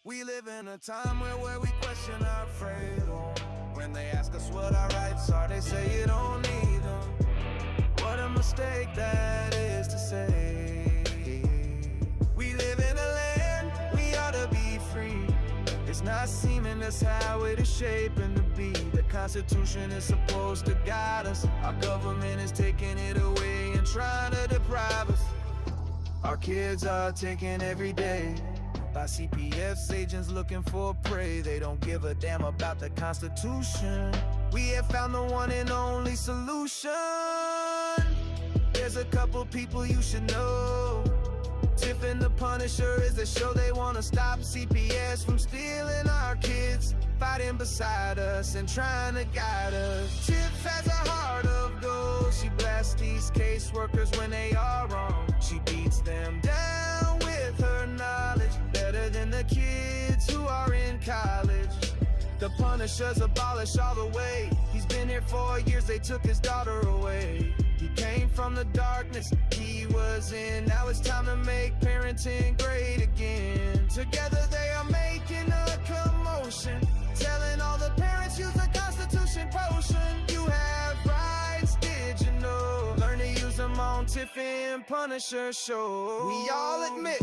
We live in a time where we question our freedom. When they ask us what our rights are, they say you don't need them. What a mistake that is to say. We live in a land, we ought to be free. It's not seeming that's how it is shaping to be. The Constitution is supposed to guide us. Our government is taking it away and trying to deprive us. Our kids are taken every day by CPS agents looking for prey. They don't give a damn about the Constitution. We have found the one and only solution. There's a couple people you should know. Tiff and the Punisher is the show. They wanna stop CPS from stealing our kids, fighting beside us and trying to guide us. Tiff has a heart of gold. She blasts these caseworkers when they are wrong. She beats them down with her knowledge, better than the kids who are in college. The Punisher's abolished all the way. He's been here for years, they took his daughter away. He came from the darkness he was in. Now it's time to make parenting great again. Together they are making a commotion, telling all the parents use the Constitution potion. You have rights, did you know? Learn to use them on Tiff and Punisher show. We all admit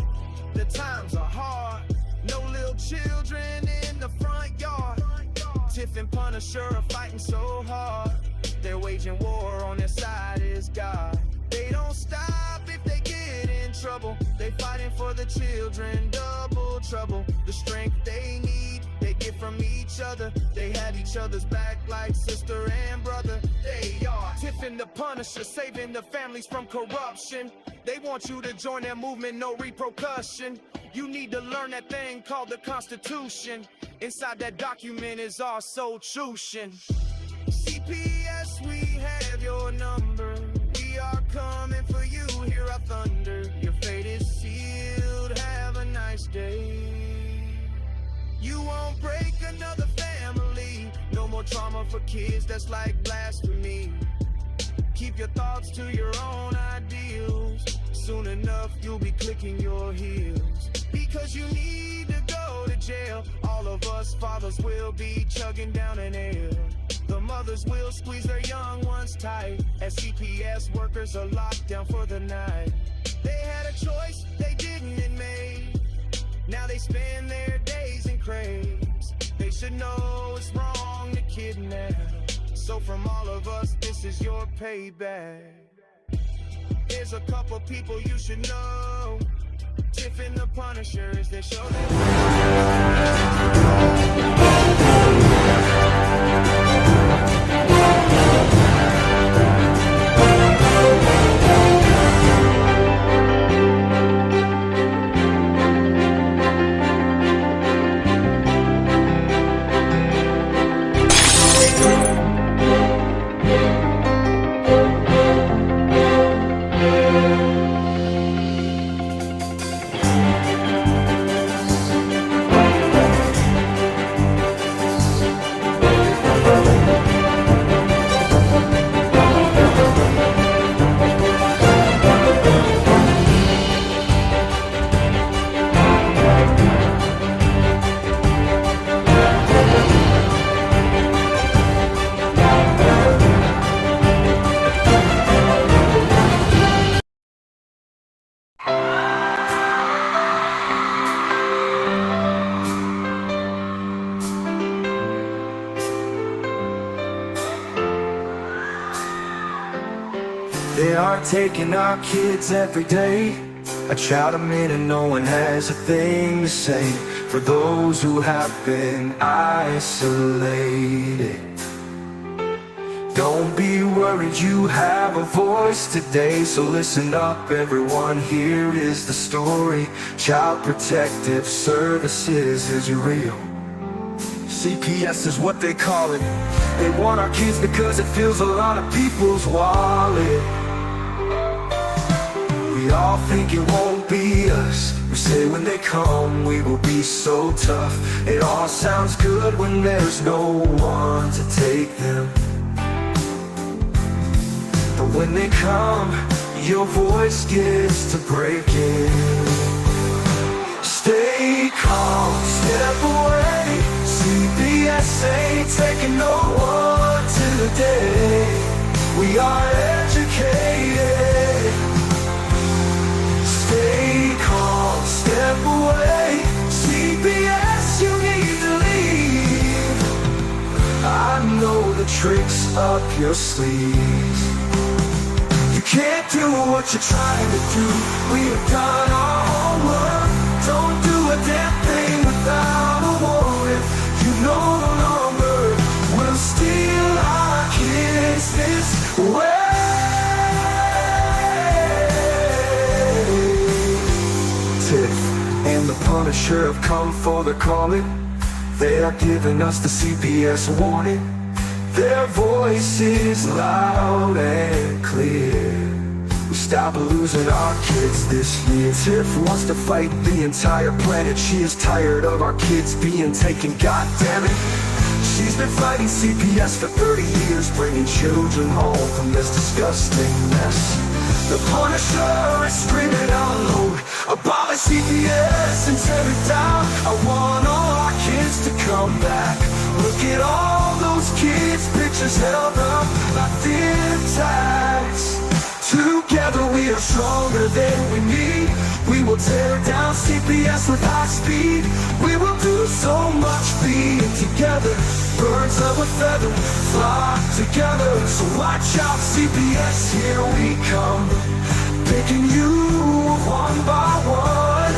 the times are hard. No little children in the front yard. Tiff and Punisher are fighting so hard. They're waging war, on their side is God. They don't stop if they get in trouble. They fighting for the children, double trouble. The strength they need, they get from each other. They have each other's back like sister and brother. They are Tiff and the Punisher, saving the families from corruption. They want you to join their movement, no repercussion. You need to learn that thing called the Constitution. Inside that document is our solution. CPS, we have your number. We are coming for you, hear our thunder. Your fate is sealed, have a nice day. You won't break another family. No more trauma for kids, that's like blasphemy. Keep your thoughts to your own ideals. Soon enough you'll be clicking your heels. Because you need to go to jail. All of us fathers will be chugging down an ale. The mothers will squeeze their young ones tight, as CPS workers are locked down for the night. They had a choice, they didn't make. Now they spend their days in crates. They should know it's wrong to kidnap. So from all of us, this is your payback. Here's a couple people you should know. Tiff and the Punisher is their show. They are taking our kids every day. I shout them in and no one has a thing to say. For those who have been isolated, don't be worried, you have a voice today. So listen up everyone, here is the story. Child Protective Services is real. CPS is what they call it. They want our kids because it fills a lot of people's wallet. We all think it won't be us. We say when they come we will be so tough. It all sounds good when there's no one to take them. But when they come, your voice gets to breaking. Stay calm, stay CPS ain't taking no one today. We are educated. Stay calm, step away. CPS, you need to leave. I know the tricks up your sleeves. You can't do what you're trying to do. We have done our homework. Don't do a damn thing without a warrant. You no longer will steal our kids this way. Tiff and the Punisher have come for the calling. They are giving us the CPS warning. Their voice is loud and clear. We stop losing our kids this year. Tiff wants to fight the entire planet. She is tired of our kids being taken, God damn it. She's been fighting CPS for 30 years, bringing children home from this disgusting mess. The Punisher is screaming out loud, abolish CPS and tear it down. I want all our kids to come back. Look at all those kids' pictures held up like thin tags. Together we are stronger than we need. We will tear down CPS with high speed. We will do so much being together. Birds of a feather flock together. So watch out CPS, here we come. Picking you one by one.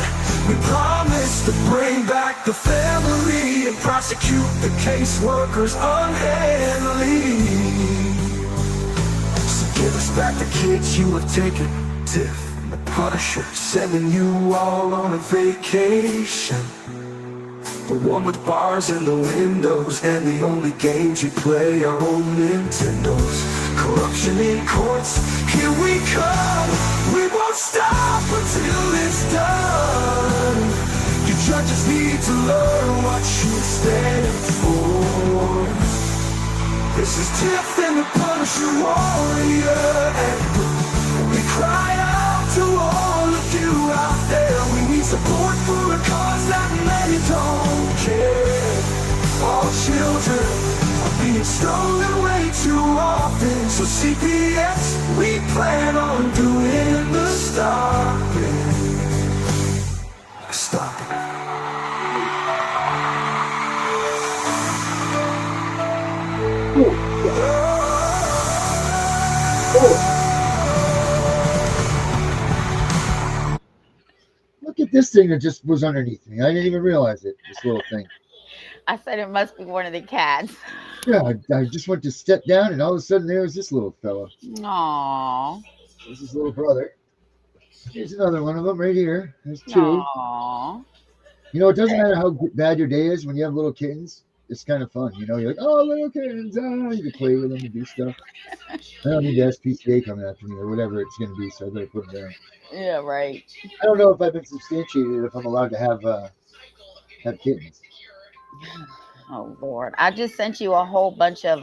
We promise to bring back the family and prosecute the caseworkers unhandily. Give us back the kids you have taken. Tiff and the Punisher sending you all on a vacation. The one with bars in the windows and the only games you play are on Nintendos. Corruption in courts, here we come. We won't stop until it's done. You judges need to learn what you stand for. This is Tiff and the Punisher warrior, and we cry out to all of you out there. We need support for a cause that many don't care. All children are being stolen way too often. So CPS, we plan on doing the stopping. Stopping. Look at this thing that just was underneath me. I didn't even realize it, this little thing. I said it must be one of the cats. Yeah, I just went to step down, and all of a sudden there was this little fella. Aww. This is his little brother. Here's another one of them right here. There's two. Aww. You know, it doesn't matter how bad your day is when you have little kittens. It's kind of fun, you know. You're like, oh, little kittens, you can play with them and do stuff. I don't need the SPCA coming after me or whatever it's going to be, so I better put them down. Yeah, right. I don't know if I've been substantiated if I'm allowed to have kittens. Oh Lord, I just sent you a whole bunch of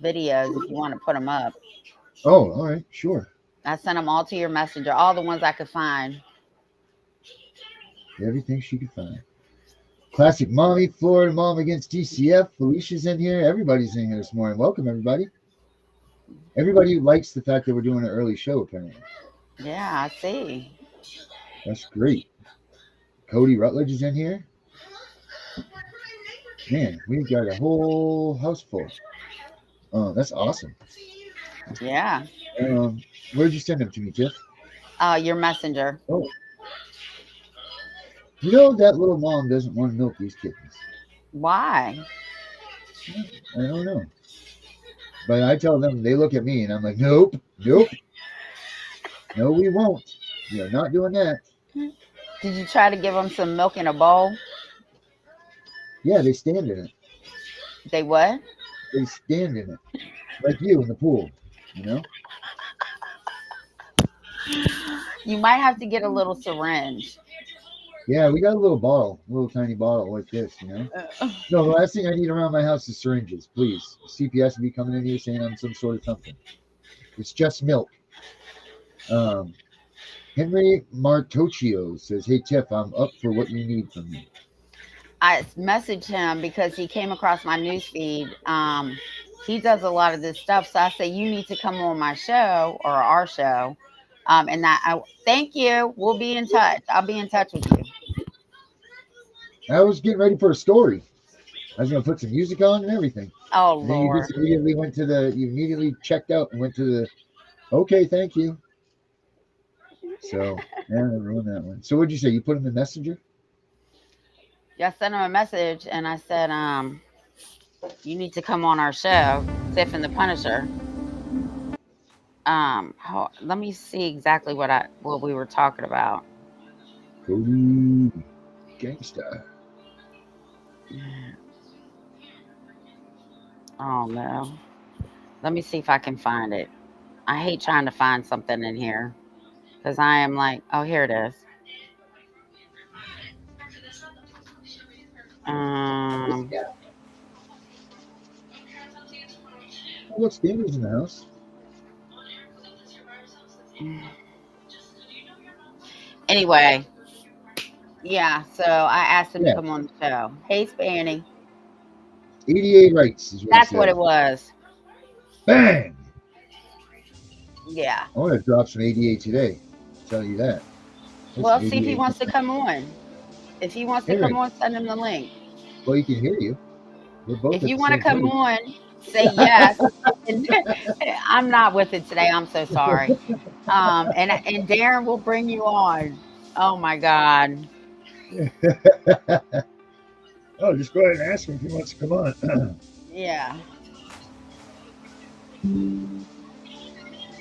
videos if you want to put them up. Oh, all right, sure. I sent them all to your messenger, all the ones I could find. Everything she could find. Classic Mommy, Florida Mom against DCF. Felicia's in here. Everybody's in here this morning. Welcome, everybody. Everybody likes the fact that we're doing an early show, apparently. Yeah, I see. That's great. Cody Rutledge is in here. Man, we've got a whole house full. Oh, that's awesome. Yeah. Where'd you send them to me, Tiff? Your messenger. Oh. You know that little mom doesn't want to milk these kittens. Why? I don't know. But I tell them, they look at me, and I'm like, nope. No, we won't. We are not doing that. Did you try to give them some milk in a bowl? Yeah, they stand in it. They what? They stand in it. Like you in the pool, you know? You might have to get a little syringe. Yeah, we got a little bottle, a little tiny bottle like this, you know? No, the last thing I need around my house is syringes, please. CPS will be coming in here saying I'm some sort of something. It's just milk. Henry Martocchio says, hey, Tiff, I'm up for what you need from me. I messaged him because he came across my news feed. He does a lot of this stuff, so I say you need to come on my show or our show. And I thank you. We'll be in touch. I'll be in touch with you. I was getting ready for a story. I was gonna put some music on and everything. Oh And then you Lord. just immediately went to the. You immediately checked out and went to the. Okay, thank you. So yeah, I ruined that one. So what'd you say? You put him in Messenger? Yeah, I sent him a message and I said, you need to come on our show, Tiff and the Punisher. Let me see exactly what we were talking about. Cody Gangsta. Oh no. Let me see if I can find it. I hate trying to find something in here because I am like, oh, here it is. Um, Yeah. Oh, look, Danny's in the house. anyway, yeah. So I asked him to Yeah. come on the show. Hey, Spanny. 88 rights is what he That's what said. it was. Bang! Yeah. I want to drop some 88 today. I'll tell you that. There's Well, some see if he 88. wants to come on. If he wants to Henry, come on, send him the link. well, he can hear you. We're both If at you the want to same come place. on, say yes. And I'm not with it today. I'm so sorry. And Darren will bring you on. Oh my God. Oh, just go ahead and ask him if he wants to come on. Yeah.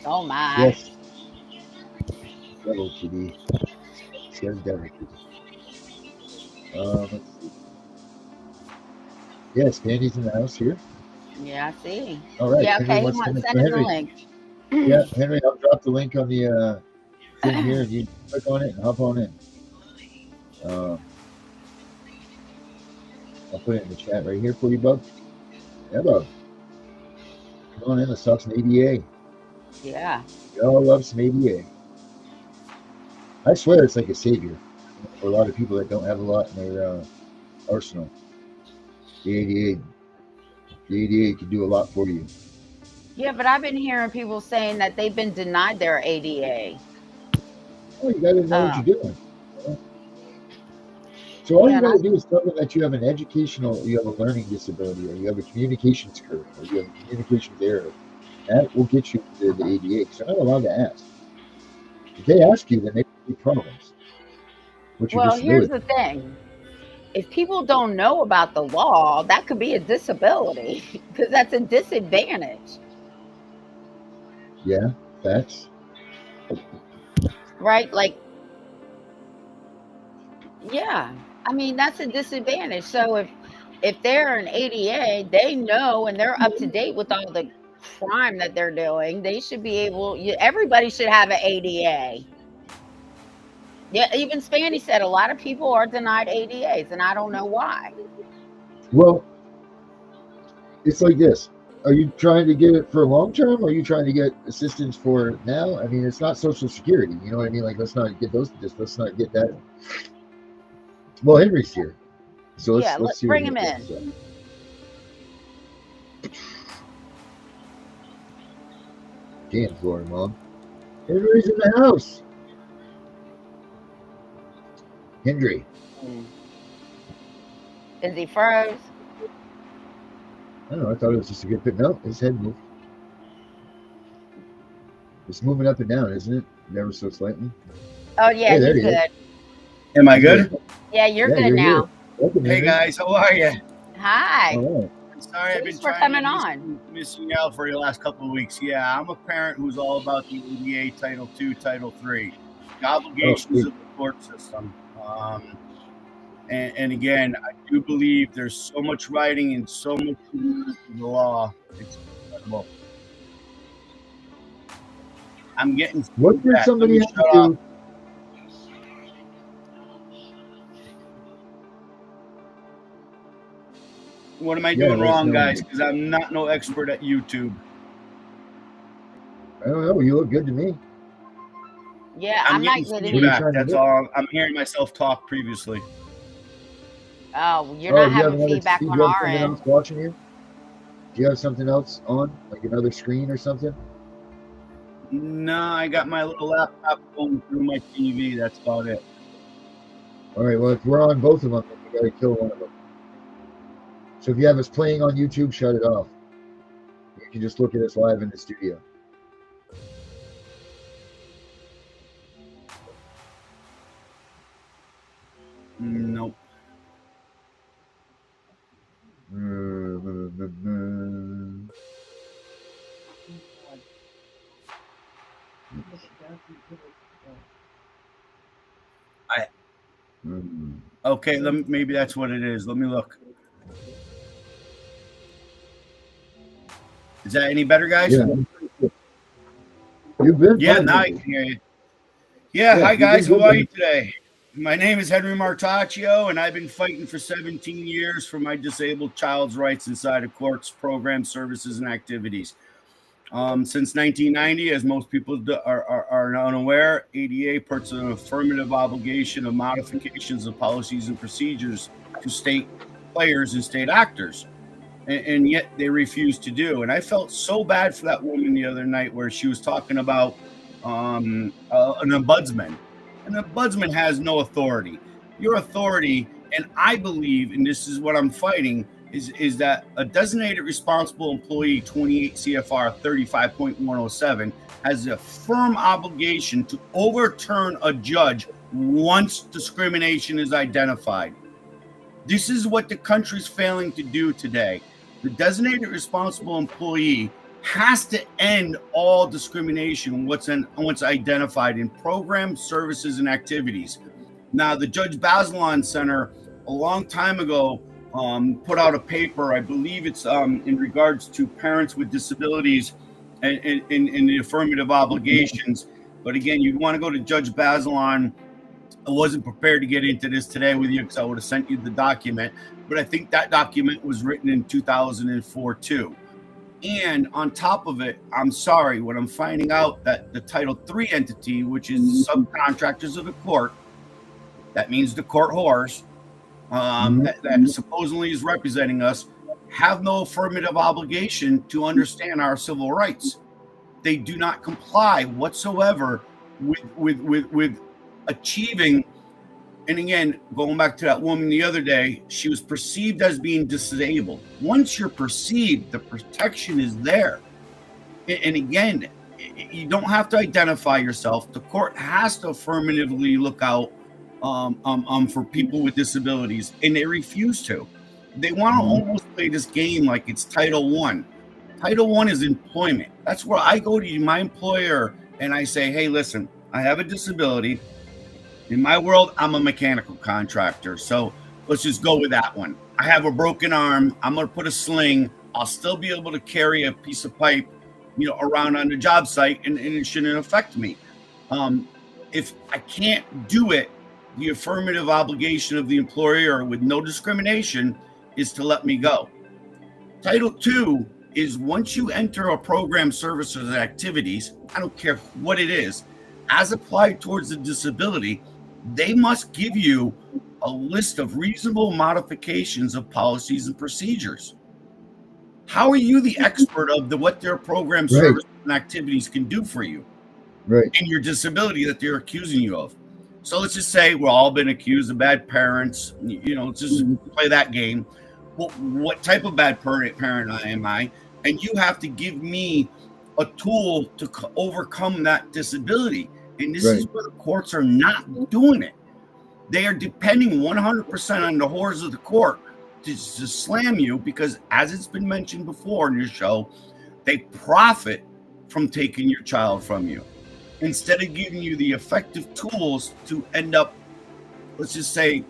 Oh my. Yes. Devil kitty. Says devil kitty. Let's see. Yes, Danny's in the house here. Yeah, I see. All right. Yeah, Henry okay. He wants to wants come to in. send So him the Henry, link. yeah, Henry, I'll drop the link on the thing here, and you click on it and hop on in. I'll put it in the chat right here for you, bub. Yeah, bub. Come on in. Let's talk some ADA. Yeah. We all love some ADA. I swear it's like a savior for a lot of people that don't have a lot in their arsenal. The ADA can do a lot for you. Yeah, but I've been hearing people saying that they've been denied their ADA. Oh, you got to know what you're doing. So all Yeah, you and got to do is tell them that you have an you have a learning disability, or you have a communications curve, or you have a communications error. That will get you to the ADA. So I'm not allowed to ask. If they ask you, then they have problems. What's your well, here's disability? the thing. If people don't know about the law, that could be a disability because that's a disadvantage, Yeah, facts. right? Like, yeah, I mean, that's a disadvantage. So if they're an ADA, they know and they're up to date with all the crime that they're doing. They should be able. Everybody should have an ADA. Yeah, even Spanny said a lot of people are denied ADAs, and I don't know why. Well, it's like this. Are you trying to get it for long term, or are you trying to get assistance for now? I mean, it's not Social Security. You know what I mean? Like, let's not get those. Just let's not get that. Well, Henry's here, so Yeah, let's let's see what bring he him has to in. say. Damn, Florida mom. Henry's in the house. Henry. Is he froze? I don't know. I thought it was just a good fit. No, his head moved. It's moving up and down, isn't it? Never so slightly. Oh yeah, Hey, there he's he is. good. Am I good? Yeah, you're Yeah, good you're now. here. Welcome, Hey Henry. guys, how are you? Hi. All right. I'm sorry I've been Thanks for trying coming to on. missing out for the last couple of weeks. Yeah, I'm a parent who's all about the ADA Title II, Title III, the obligations sweet. of the court system. And again, I do believe there's so much writing and so much in the law. It's incredible. I'm getting What did that. somebody Let me have to shut up. do? What am I Yeah, doing let us wrong, know. guys? Because I'm not no expert at YouTube. I don't know. You look good to me. Yeah, I'm I'm not getting getting What are you feedback. trying to That's do? all. I'm hearing myself talk previously. Oh, you're Oh, not do you have having another? feedback Do on you have our something end. else watching you? Do you have something else on, like another screen or something? No, I got my little laptop going through my TV. That's about it. All right. Well, if we're on both of them, then we got to kill one of them. So if you have us playing on YouTube, shut it off. You can just look at us live in the studio. Nope. Okay, maybe that's what it is. Let me look. Is that any better, guys? Yeah. You've been Yeah, fine. now I can hear you. Yeah, Yeah, hi you've been guys. How good, are man. you today? My name is Henry Martaccio, and I've been fighting for 17 years for my disabled child's rights inside of courts, programs, services, and activities. Since 1990, as most people are unaware, ADA puts an affirmative obligation of modifications of policies and procedures to state players and state actors. And yet they refuse to do. And I felt so bad for that woman the other night where she was talking about an ombudsman. An ombudsman has no authority. Your authority, and I believe, and this is what I'm fighting, is that a designated responsible employee, 28 CFR 35.107, has a firm obligation to overturn a judge once discrimination is identified. This is what the country's failing to do today. The designated responsible employee has to end all discrimination once identified in programs, services, and activities. Now, the Judge Bazelon Center a long time ago put out a paper. I believe it's in regards to parents with disabilities and the affirmative obligations. But again, you'd want to go to Judge Bazelon. I wasn't prepared to get into this today with you because I would have sent you the document, but I think that document was written in 2004 too. And on top of it, I'm sorry, when I'm finding out that the Title III entity, which is the subcontractors of the court, that means the court whores, that supposedly is representing us, have no affirmative obligation to understand our civil rights. They do not comply whatsoever with achieving. And again, going back to that woman the other day, she was perceived as being disabled. Once you're perceived, the protection is there. And again, you don't have to identify yourself. The court has to affirmatively look out for people with disabilities, and they refuse to. They want to almost play this game like it's Title I. Title I is employment. That's where I go to my employer and I say, hey, listen, I have a disability. In my world, I'm a mechanical contractor. So let's just go with that one. I have a broken arm. I'm going to put a sling. I'll still be able to carry a piece of pipe, around on the job site, and it shouldn't affect me. If I can't do it, the affirmative obligation of the employer with no discrimination is to let me go. Title II is once you enter a program, services, and activities, I don't care what it is, as applied towards the disability, they must give you a list of reasonable modifications of policies and procedures. How are you the expert of what their program, services, and activities can do for you? Right. And your disability that they're accusing you of. So let's just say we're all been accused of bad parents. Just play that game. Well, what type of bad parent am I? And you have to give me a tool to overcome that disability. And this is where the courts are not doing it. They are depending 100% on the whores of the court to slam you because, as it's been mentioned before in your show, they profit from taking your child from you instead of giving you the effective tools to end up, let's just say,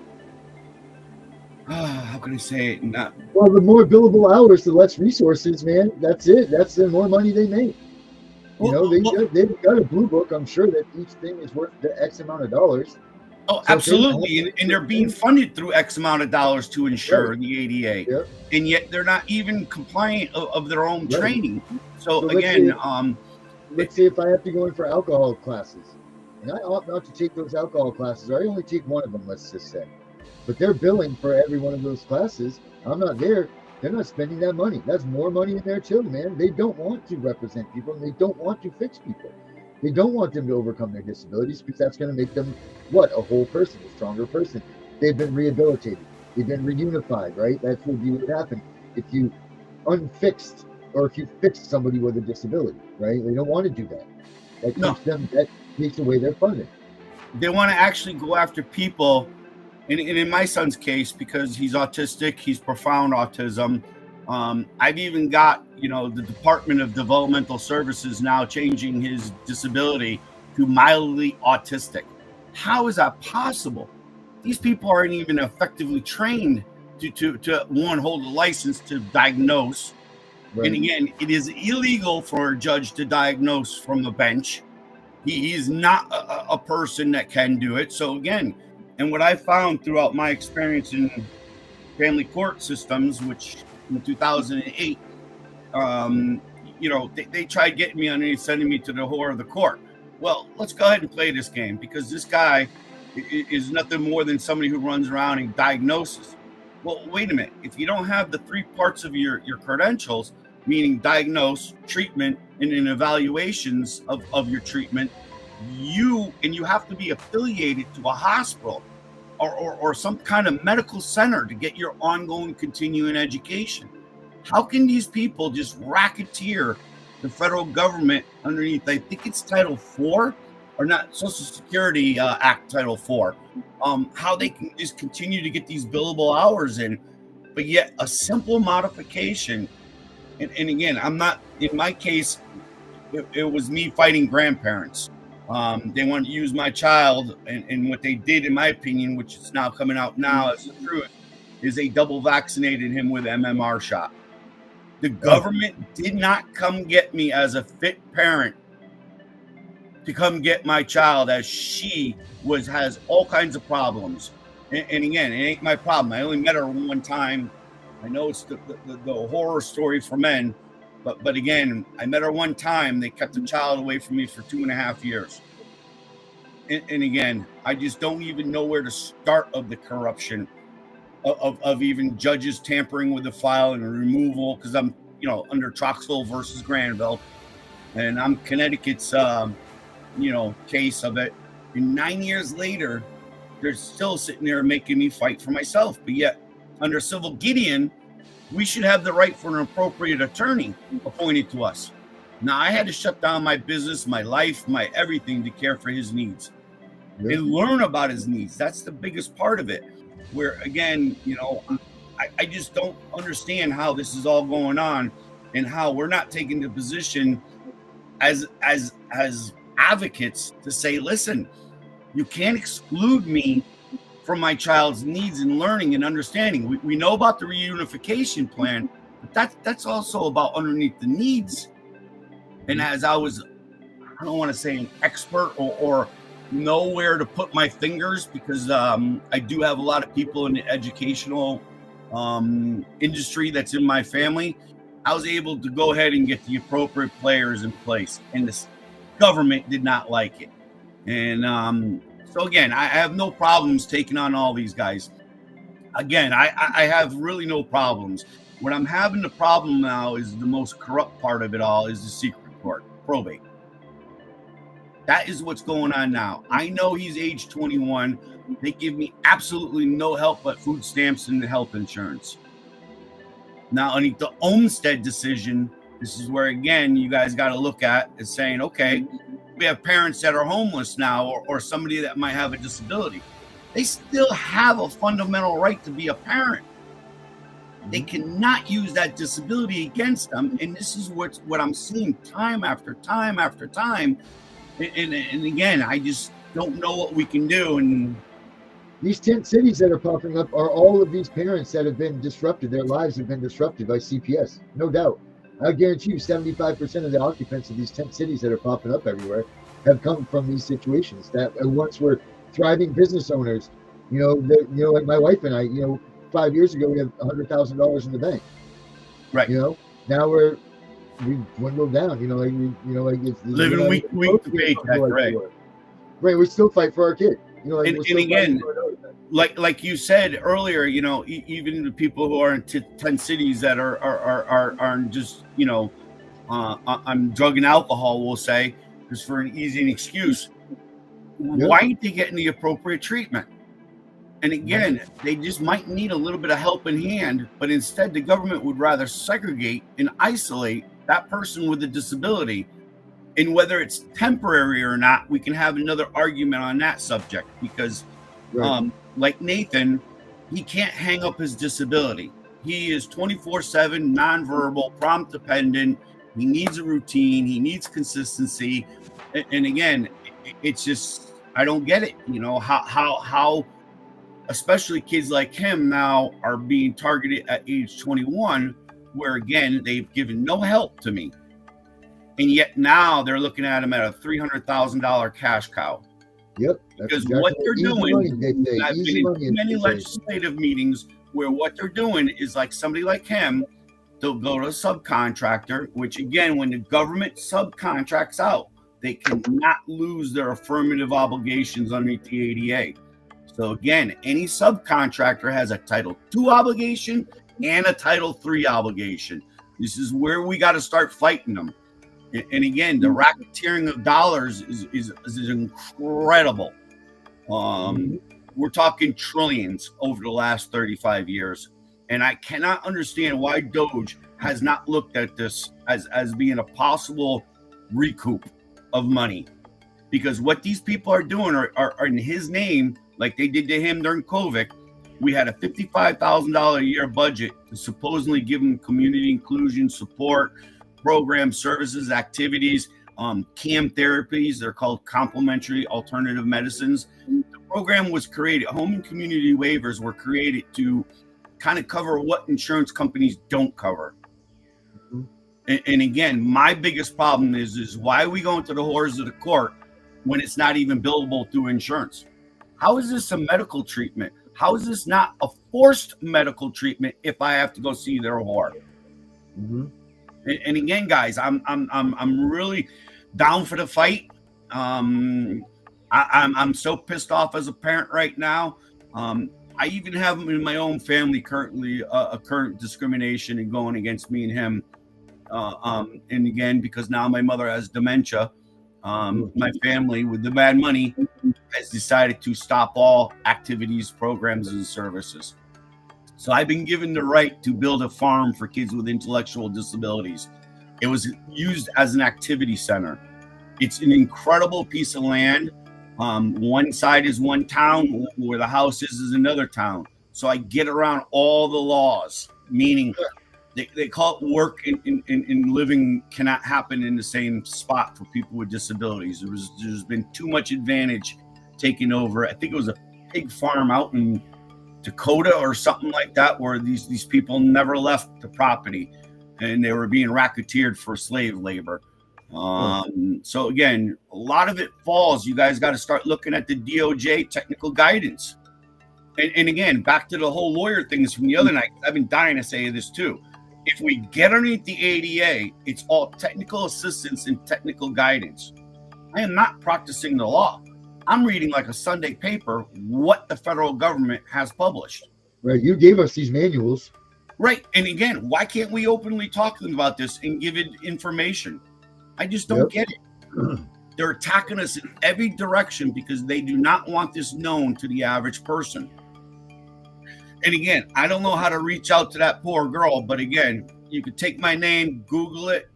how can I say it? Well, the more billable hours, the less resources, man. That's it. That's the more money they make. They've got a blue book. I'm sure that each thing is worth the X amount of dollars. Oh, so absolutely. And they're being funded through X amount of dollars to ensure the ADA. Yep. And yet they're not even compliant of their own training. So again, let's say if I have to go in for alcohol classes, and I opt not to take those alcohol classes, or I only take one of them, let's just say. but they're billing for every one of those classes. I'm not there. They're not spending that money. That's more money in there too, man. They don't want to represent people, and they don't want to fix people. They don't want them to overcome their disabilities, because that's going to make them what? A whole person, a stronger person. They've been rehabilitated. They've been reunified, right? That's what would happen if you unfixed, or if you fixed somebody with a disability, right? They don't want to do that. That takes away their funding. They want to actually go after people. And in my son's case, because he's autistic, he's profound autism. I've even got, the Department of Developmental Services now changing his disability to mildly autistic. How is that possible? These people aren't even effectively trained to one, hold a license to diagnose. Right. And again, it is illegal for a judge to diagnose from the bench. He's not a person that can do it. So again, and what I found throughout my experience in family court systems, which in 2008, they tried getting me underneath, sending me to the whore of the court. Well, let's go ahead and play this game, because this guy is nothing more than somebody who runs around and diagnoses. Well, wait a minute. If you don't have the three parts of your credentials, meaning diagnose, treatment, and in evaluations of your treatment, you have to be affiliated to a hospital or some kind of medical center to get your ongoing continuing education. How can these people just racketeer the federal government underneath, I think it's Title IV, or not, Social Security Act Title IV, how they can just continue to get these billable hours in, but yet a simple modification. And again, I'm not, in my case, it was me fighting grandparents. They wanted to use my child, and what they did, in my opinion, which is now coming out now as the truth, is they double vaccinated him with MMR shot. The government did not come get me as a fit parent to come get my child, as she has all kinds of problems. And again, it ain't my problem. I only met her one time. I know it's the horror story for men, but again, I met her one time. They kept the child away from me for 2.5 years. And again, I just don't even know where to start of the corruption of even judges tampering with the file and removal, because I'm, under Troxville versus Granville, and I'm Connecticut's, case of it. And 9 years later, they're still sitting there making me fight for myself. But yet, under Civil Gideon, we should have the right for an appropriate attorney appointed to us. Now, I had to shut down my business, my life, my everything to care for his needs and learn about his needs. That's the biggest part of it. Where, again, I just don't understand how this is all going on, and how we're not taking the position as advocates to say, listen, you can't exclude me from my child's needs and learning and understanding. We know about the reunification plan, but that's also about underneath the needs. And as I don't want to say an expert or know where to put my fingers, because I do have a lot of people in the educational industry that's in my family. I was able to go ahead and get the appropriate players in place, and this government did not like it. And so again, I have no problems taking on all these guys. Again, I have really no problems. What I'm having the problem now is the most corrupt part of it all is the secret court, probate. That is what's going on now. I know he's age 21. They give me absolutely no help but food stamps and the health insurance. Now, I need the Olmstead decision. This is where, again, you guys got to look at is saying, okay, we have parents that are homeless now, or somebody that might have a disability. They still have a fundamental right to be a parent. They cannot use that disability against them. And this is what I'm seeing time after time after time. And again, I just don't know what we can do. And these tent cities that are popping up are all of these parents that have been disrupted. Their lives have been disrupted by CPS, no doubt. I guarantee you 75% of the occupants of these tent cities that are popping up everywhere have come from these situations that once were thriving business owners. Like my wife and I, 5 years ago, we had $100,000 in the bank. Right. Now we dwindled down, it's living week to paycheck, right? Right. We still fight for our kid. And again, like you said earlier, even the people who are in 10 cities that are just, on drug and alcohol, we'll say, just for an easy excuse. Yep. Why aren't they getting the appropriate treatment? And again, they just might need a little bit of help in hand, but instead the government would rather segregate and isolate that person with a disability. And whether it's temporary or not, we can have another argument on that subject, because Right. like Nathan, he can't hang up his disability. He is 24/7 nonverbal, prompt dependent. He needs a routine. He needs consistency. And again, it's just, I don't get it. How especially kids like him now are being targeted at age 21, where again, they've given no help to me. And yet now they're looking at him at a $300,000 cash cow. Yep. Because what they're doing, I've been in too many they say. legislative meetings where what they're doing is, like, somebody like him, they'll go to a subcontractor, which again, when the government subcontracts out, they cannot lose their affirmative obligations underneath the ADA. So again, any subcontractor has a Title II obligation and a Title III obligation. This is where we got to start fighting them. And again, the racketeering of dollars is incredible. We're talking trillions over the last 35 years. And I cannot understand why Doge has not looked at this as being a possible recoup of money. Because what these people are doing are in his name, like they did to him during COVID. We had a $55,000 a year budget to supposedly give him community inclusion support, program services, activities, CAM therapies. They're called complementary alternative medicines. The program was created, home and community waivers were created to kind of cover what insurance companies don't cover. And again, my biggest problem is why are we going to the horrors of the court when it's not even billable through insurance? How is this a medical treatment? How is this not a forced medical treatment if I have to go see their whore? And again, guys, I'm really down for the fight. I'm so pissed off as a parent right now. I even have in my own family currently a current discrimination and going against me and him. And again, because now my mother has dementia, my family with the bad money has decided to stop all activities, programs, and services. So I've been given the right to build a farm for kids with intellectual disabilities. It was used as an activity center. It's an incredible piece of land. One side is one town, where the house is another town. So I get around all the laws, meaning they call it work and living cannot happen in the same spot for people with disabilities. There's been too much advantage taken over. I think it was a pig farm out in Dakota or something like that, where these people never left the property and they were being racketeered for slave labor. So again, a lot of it falls. You guys got to start looking at the DOJ technical guidance. And again, back to the whole lawyer things from the other night. I've been dying to say this too. If we get underneath the ADA, it's all technical assistance and technical guidance. I am not practicing the law. I'm reading like a Sunday paper what the federal government has published. Right. You gave us these manuals. Right. And again, why can't we openly talk to them about this and give it information? I just don't get it. They're attacking us in every direction because they do not want this known to the average person. And again, I don't know how to reach out to that poor girl, but again, you could take my name, Google it.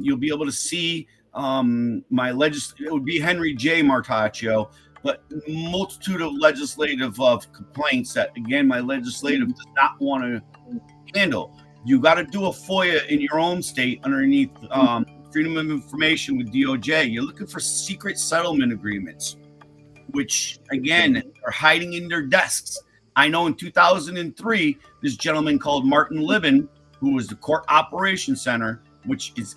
You'll be able to see my it would be Henry J. Martaccio, but multitude of legislative complaints that, again, my legislative does not want to handle. You got to do a FOIA in your own state underneath Freedom of Information with DOJ. You're looking for secret settlement agreements, which, again, are hiding in their desks. I know in 2003, this gentleman called Martin Libben, who was the Court Operations Center, which is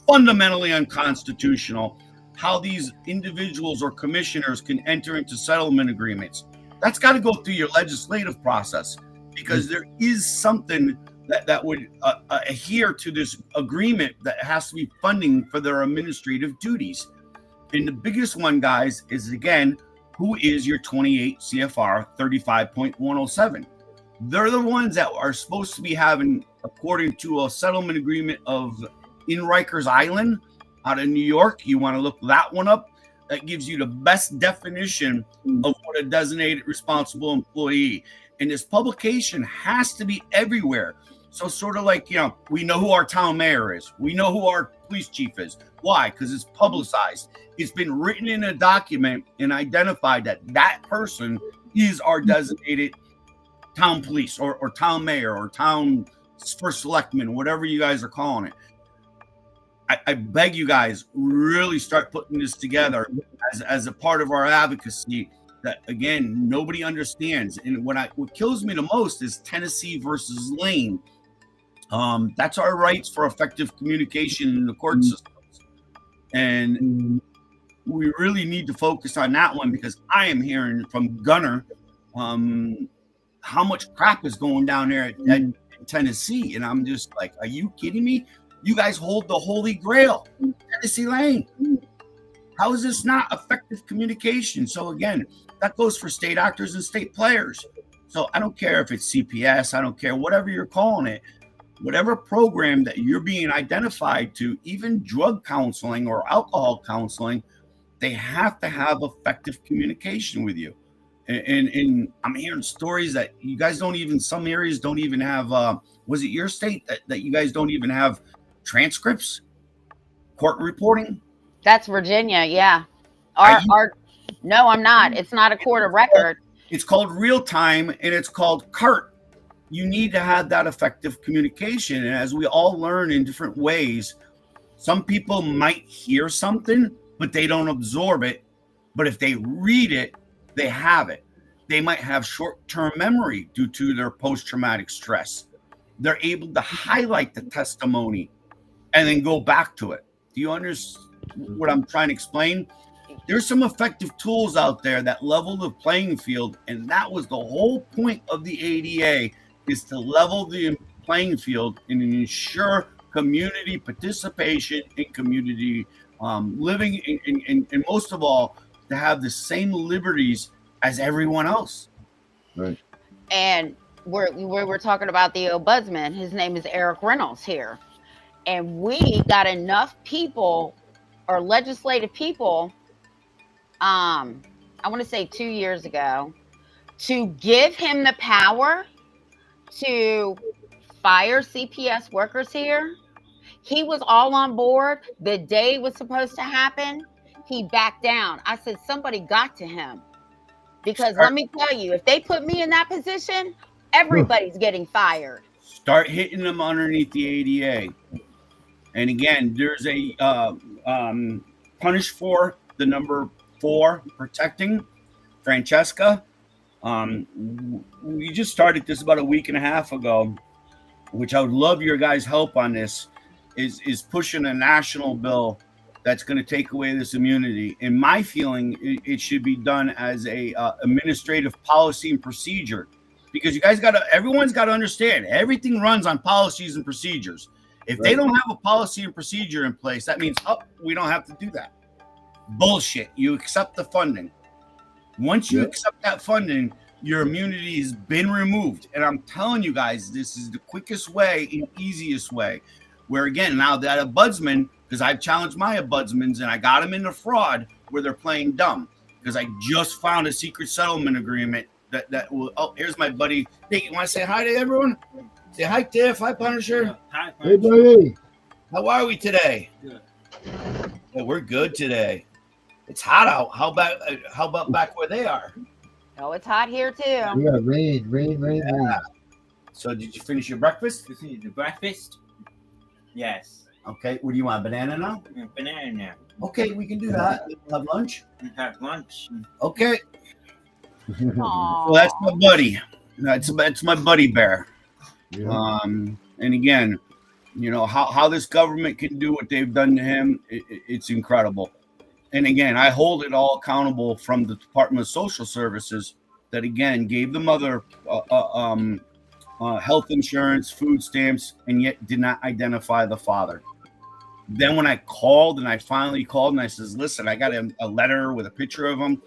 fundamentally unconstitutional, how these individuals or commissioners can enter into settlement agreements. That's got to go through your legislative process, because there is something that would adhere to this agreement that has to be funding for their administrative duties. And the biggest one, guys, is, again, who is your 28 CFR 35.107. They're the ones that are supposed to be having, according to a settlement agreement of in Rikers Island out of New York. You want to look that one up. That gives you the best definition of what a designated responsible employee. And this publication has to be everywhere. So sort of like, we know who our town mayor is. We know who our police chief is. Why? Because it's publicized. It's been written in a document and identified that that person is our designated town police or town mayor or town first selectman, whatever you guys are calling it. I beg you guys, really start putting this together as a part of our advocacy that, again, nobody understands. And what kills me the most is Tennessee versus Lane. That's our rights for effective communication in the court systems. And we really need to focus on that one, because I am hearing from Gunner how much crap is going down there at Tennessee. And I'm just like, are you kidding me? You guys hold the holy grail, Tennessee Lane. How is this not effective communication? So again, that goes for state actors and state players. So I don't care if it's CPS, I don't care, whatever you're calling it, whatever program that you're being identified to, even drug counseling or alcohol counseling, they have to have effective communication with you. And I'm hearing stories that you guys don't even, some areas don't even have, was it your state that you guys don't even have transcripts, court reporting? That's Virginia, yeah. No, I'm not. It's not a court of record. It's called real time, and it's called CART. You need to have that effective communication. And as we all learn in different ways, some people might hear something, but they don't absorb it. But if they read it, they have it. They might have short-term memory due to their post-traumatic stress. They're able to highlight the testimony and then go back to it. Do you understand what I'm trying to explain? There's some effective tools out there that level the playing field, and that was the whole point of the ADA, is to level the playing field and ensure community participation and community living, and most of all, to have the same liberties as everyone else. Right. And we're talking about the ombudsman. His name is Eric Reynolds here. And we got enough people or legislative people, I want to say 2 years ago, to give him the power to fire CPS workers here. He was all on board. The day it was supposed to happen, he backed down. I said, somebody got to him. Because let me tell you, if they put me in that position, everybody's getting fired. Start hitting them underneath the ADA. And again, there's a punish for the number 4, protecting. Francesca, we just started this about a week and a half ago, which I would love your guys' help on this, is pushing a national bill that's going to take away this immunity. In my feeling, it should be done as a administrative policy and procedure, because you guys everyone's got to understand, everything runs on policies and procedures. If they don't have a policy and procedure in place, that means, we don't have to do that. Bullshit. You accept the funding. Once you accept that funding, your immunity has been removed. And I'm telling you guys, this is the quickest way and easiest way. Where again, now that ombudsman, because I've challenged my ombudsmans and I got them into fraud where they're playing dumb. Because I just found a secret settlement agreement that will. Oh, here's my buddy. Hey, you want to say hi to everyone? Say hi, Tiff. Hi, Punisher. Hi, Hey, buddy. How are we today? Good. Yeah, we're good today. It's hot out. How about back where they are? Oh, it's hot here too. We got rain. So did you finish your breakfast? This is the breakfast. Yes. Okay. What do you want? Banana now? Banana now. Okay, we can do that. We'll have lunch. And have lunch. Okay. Aw. Well, that's my buddy. That's my buddy bear. Yeah. And again, how this government can do what they've done to him, it's incredible. And again, I hold it all accountable from the Department of Social Services that, again, gave the mother health insurance, food stamps, and yet did not identify the father. Then when I finally called and I says, listen, I got a letter with a picture of him.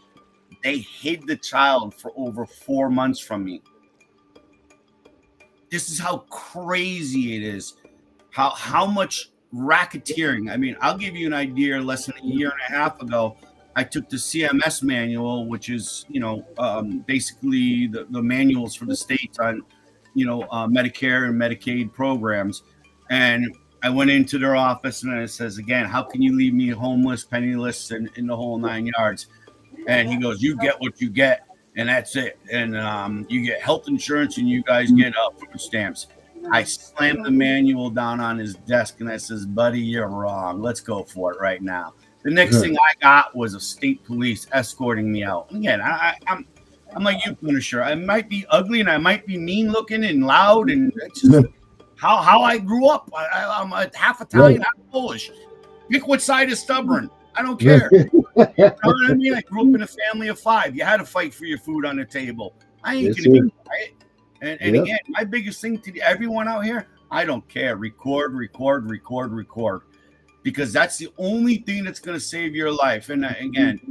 They hid the child for over 4 months from me. This is how crazy it is. How much racketeering. I mean, I'll give you an idea. Less than a year and a half ago, I took the CMS manual, which is, basically the manuals for the states on, Medicare and Medicaid programs. And I went into their office and it says, again, how can you leave me homeless, penniless, and in the whole 9 yards? And he goes, you get what you get, and that's it. And you get health insurance and you guys get food stamps. I slammed the manual down on his desk and I says, buddy, you're wrong. Let's go for it right now. The next thing I got was a state police escorting me out. And again, I'm like you, Punisher. I might be ugly and I might be mean looking and loud, and it's just how I grew up. I'm half Italian, half Polish. Pick what side is stubborn. I don't care. You know what I mean? I grew up in a family of 5. You had to fight for your food on the table. I ain't gonna be quiet. And again, my biggest thing to everyone out here, I don't care. Record, because that's the only thing that's going to save your life. And again,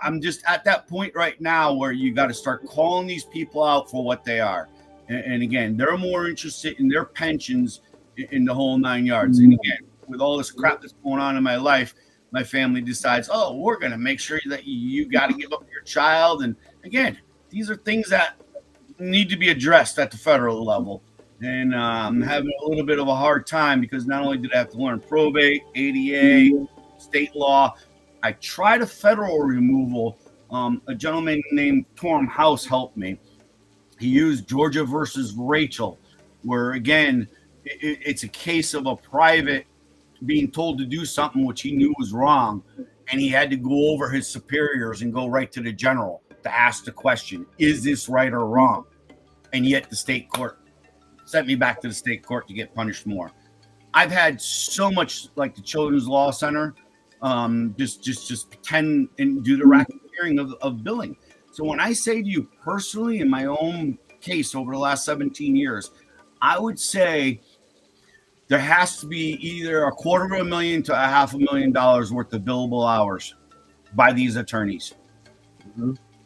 I'm just at that point right now where you got to start calling these people out for what they are. And again, they're more interested in their pensions in the whole 9 yards. And again, with all this crap that's going on in my life, my family decides, oh, we're going to make sure that you got to give up your child. And again, these are things that need to be addressed at the federal level. And I'm having a little bit of a hard time because not only did I have to learn probate, ADA, state law, I tried a federal removal. A gentleman named Torm House helped me. He used Georgia versus Rachel, where again, it's a case of a private being told to do something which he knew was wrong, and he had to go over his superiors and go right to the general to ask the question, is this right or wrong? And yet the state court sent me back to the state court to get punished more. I've had so much, like the Children's Law Center, just pretend and do the racketeering of billing. So when I say to you personally, in my own case over the last 17 years, I would say there has to be either $250,000 to $500,000 worth of billable hours by these attorneys.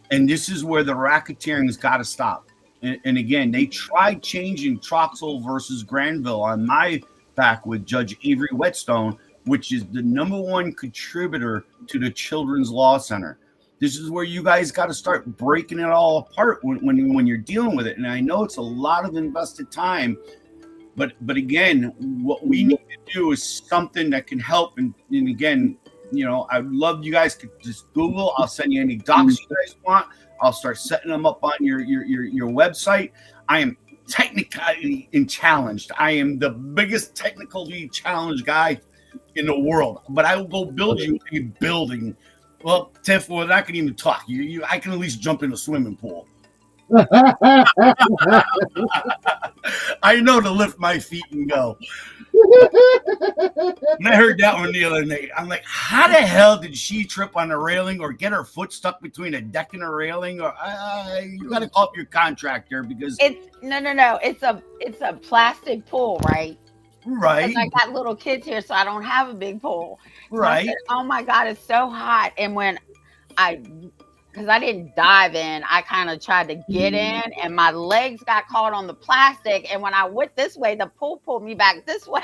And this is where the racketeering has got to stop. And again, they tried changing Troxel versus Granville on my back with Judge Avery Whetstone, which is the #1 contributor to the Children's Law Center. This is where you guys got to start breaking it all apart when you're dealing with it. And I know it's a lot of invested time, but again, what we need to do is something that can help. And again, I'd love you guys could just Google. I'll send you any docs you guys want. I'll start setting them up on your website. I am technically challenged. I am the biggest technically challenged guy in the world, but I will go build you a building. Well, Tiff, we're not going to even talk. I can at least jump in a swimming pool. I know to lift my feet and go. And I heard that one the other night. I'm like, how the hell did she trip on the railing or get her foot stuck between a deck and a railing? Or you got to call up your contractor because it's no. It's a plastic pool, right? Right. I got little kids here, so I don't have a big pool. So right. I said, oh my God, it's so hot. And when because I didn't dive in, I kind of tried to get in, and my legs got caught on the plastic. And when I went this way, the pool pulled me back this way.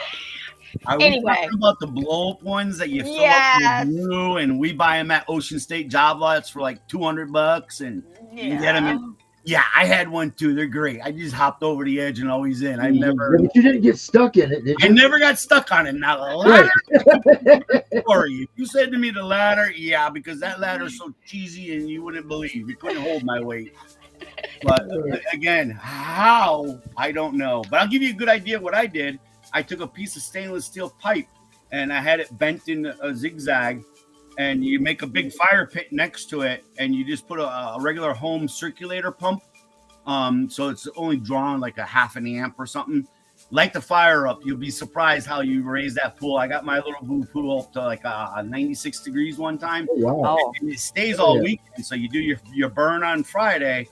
Anyway, talking about the blow-up ones that you fill up with glue, and we buy them at Ocean State job lots for like $200, and you get them in. Yeah, I had one too. They're great. I just hopped over the edge and always in. I never. But you didn't get stuck in it, did you? I never got stuck on it. Now the ladder. Sorry, if you said to me the ladder, yeah, because that ladder is so cheesy and you wouldn't believe it couldn't hold my weight. But again, how I don't know. But I'll give you a good idea of what I did. I took a piece of stainless steel pipe and I had it bent in a zigzag. And you make a big fire pit next to it, and you just put a regular home circulator pump. So it's only drawn like a half an amp or something. Light the fire up. You'll be surprised how you raise that pool. I got my little boo pool up to like 96 degrees one time. Oh, wow. And it stays all weekend. So you do your burn on Friday,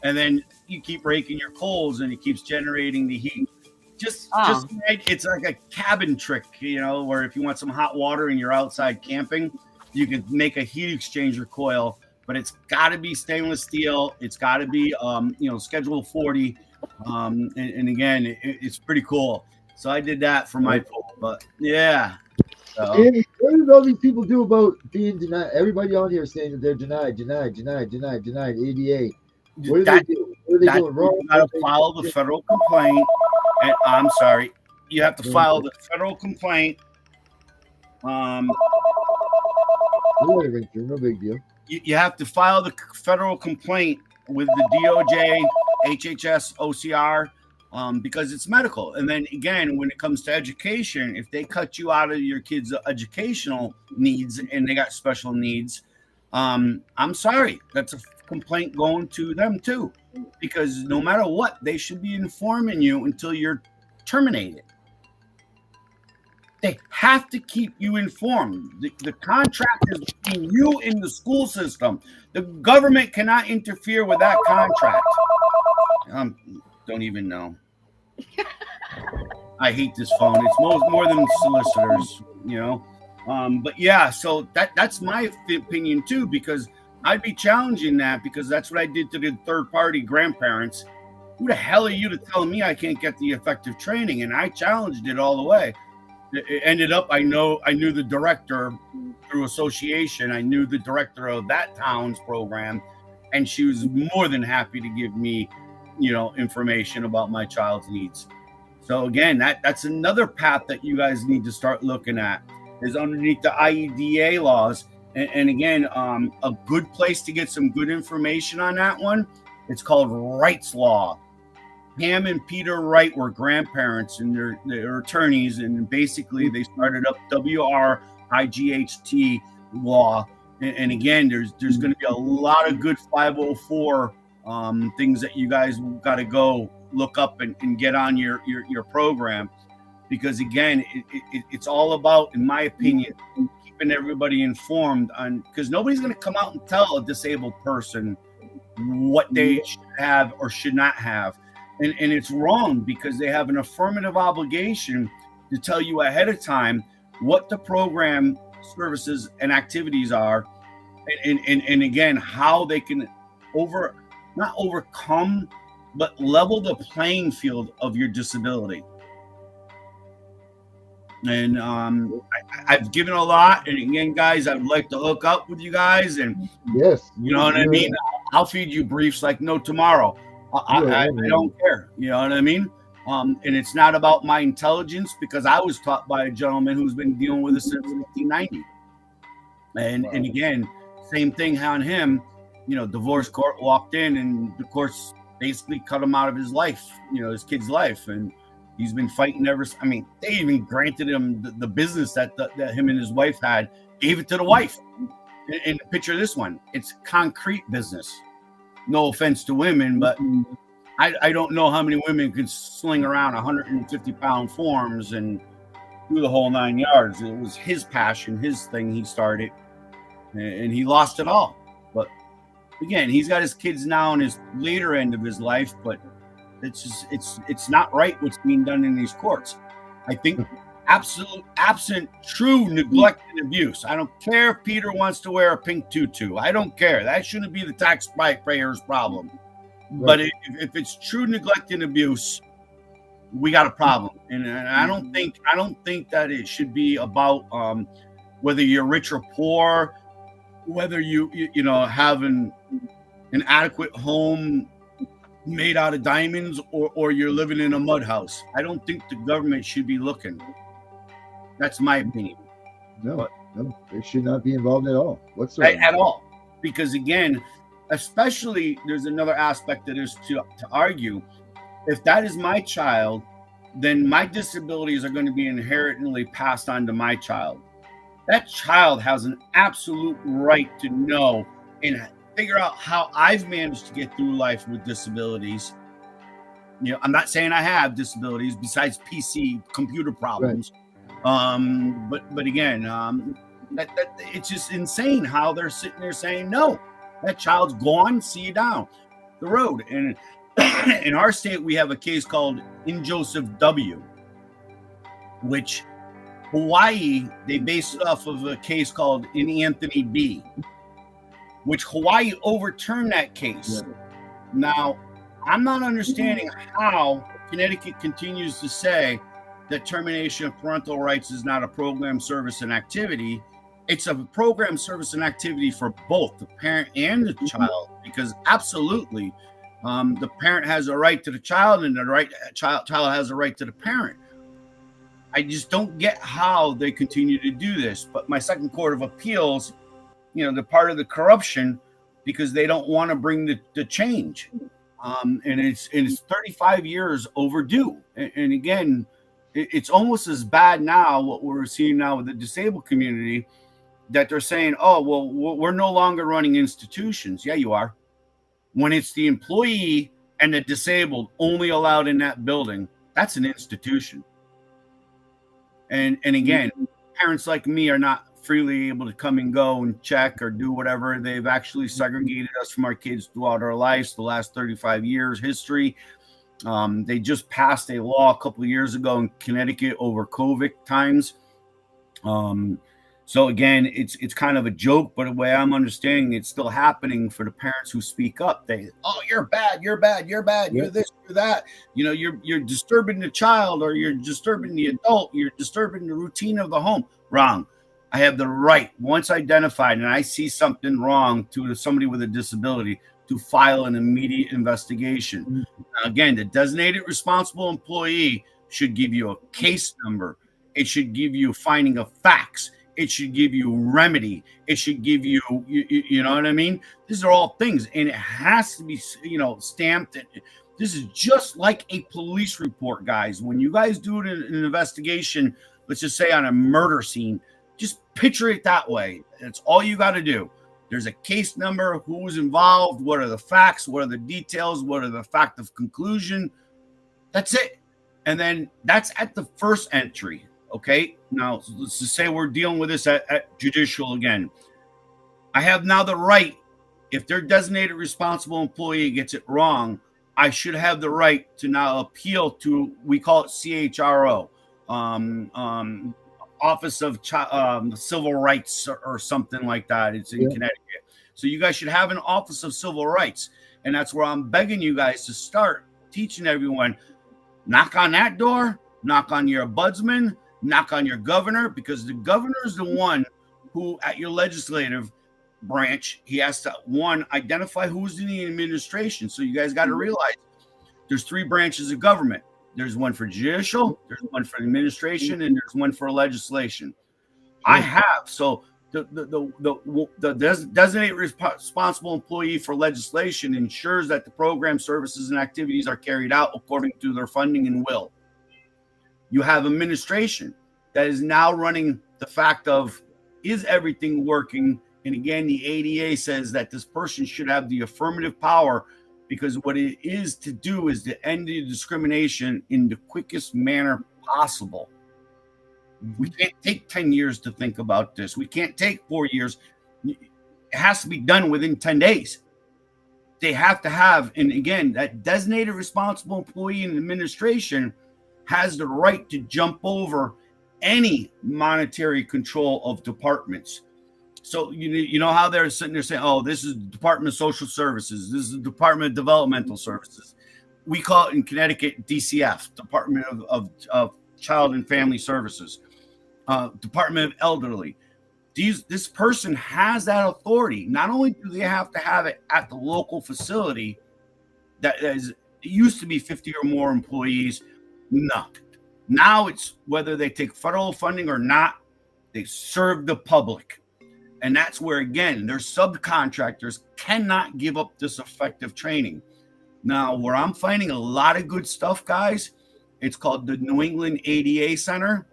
and then you keep raking your coals, and it keeps generating the heat. Just it's like a cabin trick, where if you want some hot water and you're outside camping, you can make a heat exchanger coil but it's got to be stainless steel. It's got to be, Schedule 40. And again, it's pretty cool. So I did that for my pool, but yeah. So. And what do all these people do about being denied? Everybody on here is saying that they're denied ADA. What do they do? What are they doing wrong? You got to file the federal complaint. And I'm sorry, you have to file the federal complaint. No big deal. You have to file the federal complaint with the DOJ, HHS, OCR, because it's medical. And then again, when it comes to education, if they cut you out of your kids' educational needs and they got special needs, I'm sorry, that's a complaint going to them too, because no matter what, they should be informing you until you're terminated. They have to keep you informed. The contract is between you and the school system. The government cannot interfere with that contract. Don't even know. I hate this phone. It's more than solicitors, But yeah, so that's my opinion too, because I'd be challenging that, because that's what I did to the third-party grandparents. Who the hell are you to tell me I can't get the effective training? And I challenged it all the way. It ended up, I knew the director through association. I knew the director of that town's program, and she was more than happy to give me, information about my child's needs. So again, that's another path that you guys need to start looking at, is underneath the IEDA laws. And again, a good place to get some good information on that one, it's called Wright's Law. Pam and Peter Wright were grandparents, and they're attorneys, and basically they started up WRIGHT law. And again, there's going to be a lot of good 504 things that you guys got to go look up and get on your program, because again, it's all about, in my opinion, keeping everybody informed on, because nobody's going to come out and tell a disabled person what they should have or should not have. And it's wrong, because they have an affirmative obligation to tell you ahead of time what the program services and activities are, and again, how they can not overcome, but level the playing field of your disability. And I've given a lot, and again, guys, I'd like to hook up with you guys, and yes, you know what I mean. I'll feed you briefs like no tomorrow. I don't care. You know what I mean? And it's not about my intelligence, because I was taught by a gentleman who's been dealing with it since 1990. And again, same thing on him. Divorce court walked in, and the courts basically cut him out of his life, his kid's life. And he's been fighting ever. I mean, they even granted him the business that him and his wife had, gave it to the wife. And picture this one. It's concrete business. No offense to women, but I don't know how many women could sling around 150-pound forms and do the whole 9 yards. It was his passion, his thing he started, and he lost it all. But again, he's got his kids now in his later end of his life, but it's not right what's being done in these courts. I think absent true neglect and abuse. I don't care if Peter wants to wear a pink tutu. I don't care. That shouldn't be the taxpayer's problem. Right. But if it's true neglect and abuse, we got a problem. And I don't think that it should be about whether you're rich or poor, whether you have an adequate home made out of diamonds, or you're living in a mud house. I don't think the government should be looking. That's my opinion. No, they should not be involved at all whatsoever. At all. Because again, especially there's another aspect that is to argue. If that is my child, then my disabilities are going to be inherently passed on to my child. That child has an absolute right to know and figure out how I've managed to get through life with disabilities. I'm not saying I have disabilities besides PC computer problems. Right. But again, that it's just insane how they're sitting there saying, no, that child's gone, see you down the road. And in our state, we have a case called In Joseph W., which Hawaii, they based it off of a case called In Anthony B. which Hawaii overturned that case. Yeah. Now, I'm not understanding how Connecticut continues to say that termination of parental rights is not a program, service, and activity. It's a program, service, and activity for both the parent and the child, because absolutely, the parent has a right to the child, and the child has a right to the parent. I just don't get how they continue to do this. But my second court of appeals, they're part of the corruption because they don't want to bring the change. And it's 35 years overdue. And again, it's almost as bad now, what we're seeing now with the disabled community, that they're saying, oh, well, we're no longer running institutions. Yeah, you are. When it's the employee and the disabled only allowed in that building, that's an institution. And again, parents like me are not freely able to come and go and check or do whatever. They've actually segregated us from our kids throughout our lives, the last 35 years history. They just passed a law a couple of years ago in Connecticut over COVID times. So again, it's kind of a joke, but the way I'm understanding, it's still happening for the parents who speak up. You're bad, you're bad, you're bad, you're this, you're that. You're disturbing the child, or you're disturbing the adult, you're disturbing the routine of the home. Wrong. I have the right, once identified, and I see something wrong to somebody with a disability, to file an immediate investigation. Now, again, the designated responsible employee should give you a case number. It should give you finding of facts. It should give you remedy. It should give you, you know what I mean? These are all things, and it has to be, stamped. This is just like a police report, guys. When you guys do an investigation, let's just say on a murder scene, just picture it that way. That's all you got to do. There's a case number, who was involved, what are the facts, what are the details, what are the fact of conclusion. That's it. And then that's at the first entry. Okay, now let's just say we're dealing with this at judicial again. I have now the right, if their designated responsible employee gets it wrong, I should have the right to now appeal to, we call it CHRO, Office of Civil Rights or something like that. It's in Connecticut. So you guys should have an Office of Civil Rights. And that's where I'm begging you guys to start teaching everyone, knock on that door, knock on your ombudsman, knock on your governor, because the governor is the one who, at your legislative branch, he has to, one, identify who's in the administration. So you guys got to realize there's 3 branches of government. There's one for judicial, there's one for administration, and there's one for legislation. I have, so the designated responsible employee for legislation ensures that the program, services, and activities are carried out according to their funding and will. You have administration that is now running the fact of, is everything working? And again, the ADA says that this person should have the affirmative power, because what it is to do is to end the discrimination in the quickest manner possible. We can't take 10 years to think about this. We can't take 4 years. It has to be done within 10 days. They have to have, and again, that designated responsible employee in administration has the right to jump over any monetary control of departments. So you know how they're sitting there saying, oh, this is the Department of Social Services, this is the Department of Developmental Services. We call it in Connecticut DCF, Department of Child and Family Services, Department of Elderly. This person has that authority. Not only do they have to have it at the local facility that is, it used to be 50 or more employees. No. Now it's whether they take federal funding or not, they serve the public. And that's where, again, their subcontractors cannot give up this effective training. Now, where I'm finding a lot of good stuff, guys, it's called the New England ADA Center.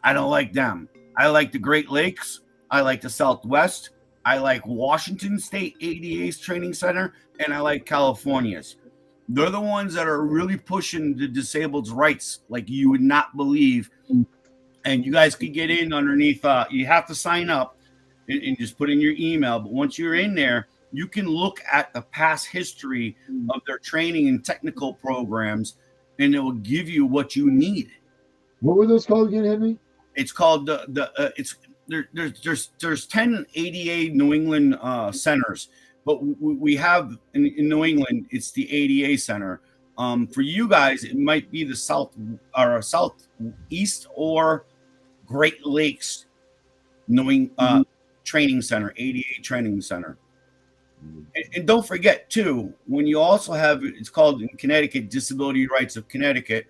I don't like them. I like the Great Lakes. I like the Southwest. I like Washington State ADA's training center, and I like California's. They're the ones that are really pushing the disabled's rights like you would not believe. And you guys could get in underneath. You have to sign up and just put in your email. But once you're in there, you can look at the past history of their training and technical programs, and it will give you what you need. What were those called again, Henry? It's called there's 10 ADA New England centers, but we have in New England it's the ADA center. For you guys, it might be the southeast or Great Lakes training center, ADA training center. And don't forget too, when you also have, it's called in Connecticut Disability Rights of Connecticut.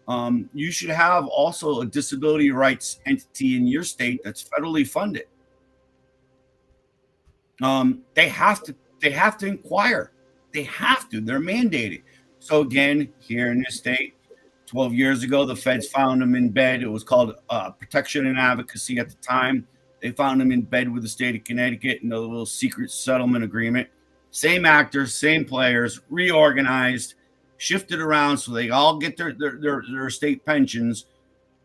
You should have also a disability rights entity in your state that's federally funded. They have to inquire. They have to. They're mandated. So again, here in this state, 12 years ago, the feds found them in bed. It was called Protection and Advocacy at the time. They found them in bed with the state of Connecticut in a little secret settlement agreement. Same actors, same players, reorganized, shifted around so they all get their state pensions.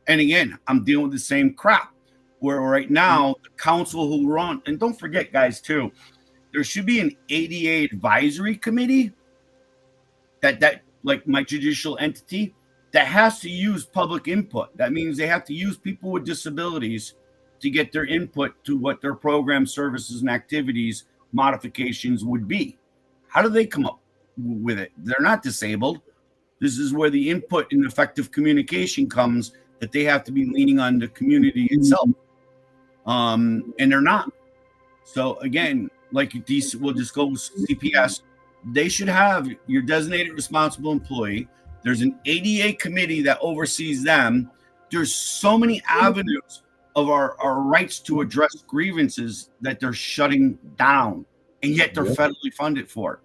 And again, I'm dealing with the same crap where right now the council who run, and don't forget guys too, there should be an ADA advisory committee that like my judicial entity that has to use public input. That means they have to use people with disabilities to get their input to what their program services and activities modifications would be. How do they come up with it? They're not disabled. This is where the input and effective communication comes, that they have to be leaning on the community itself. And they're not. So again, like these, we'll just go with CPS. They should have your designated responsible employee. There's an ADA committee that oversees them. There's so many avenues of our rights to address grievances that they're shutting down, and yet they're federally funded for it.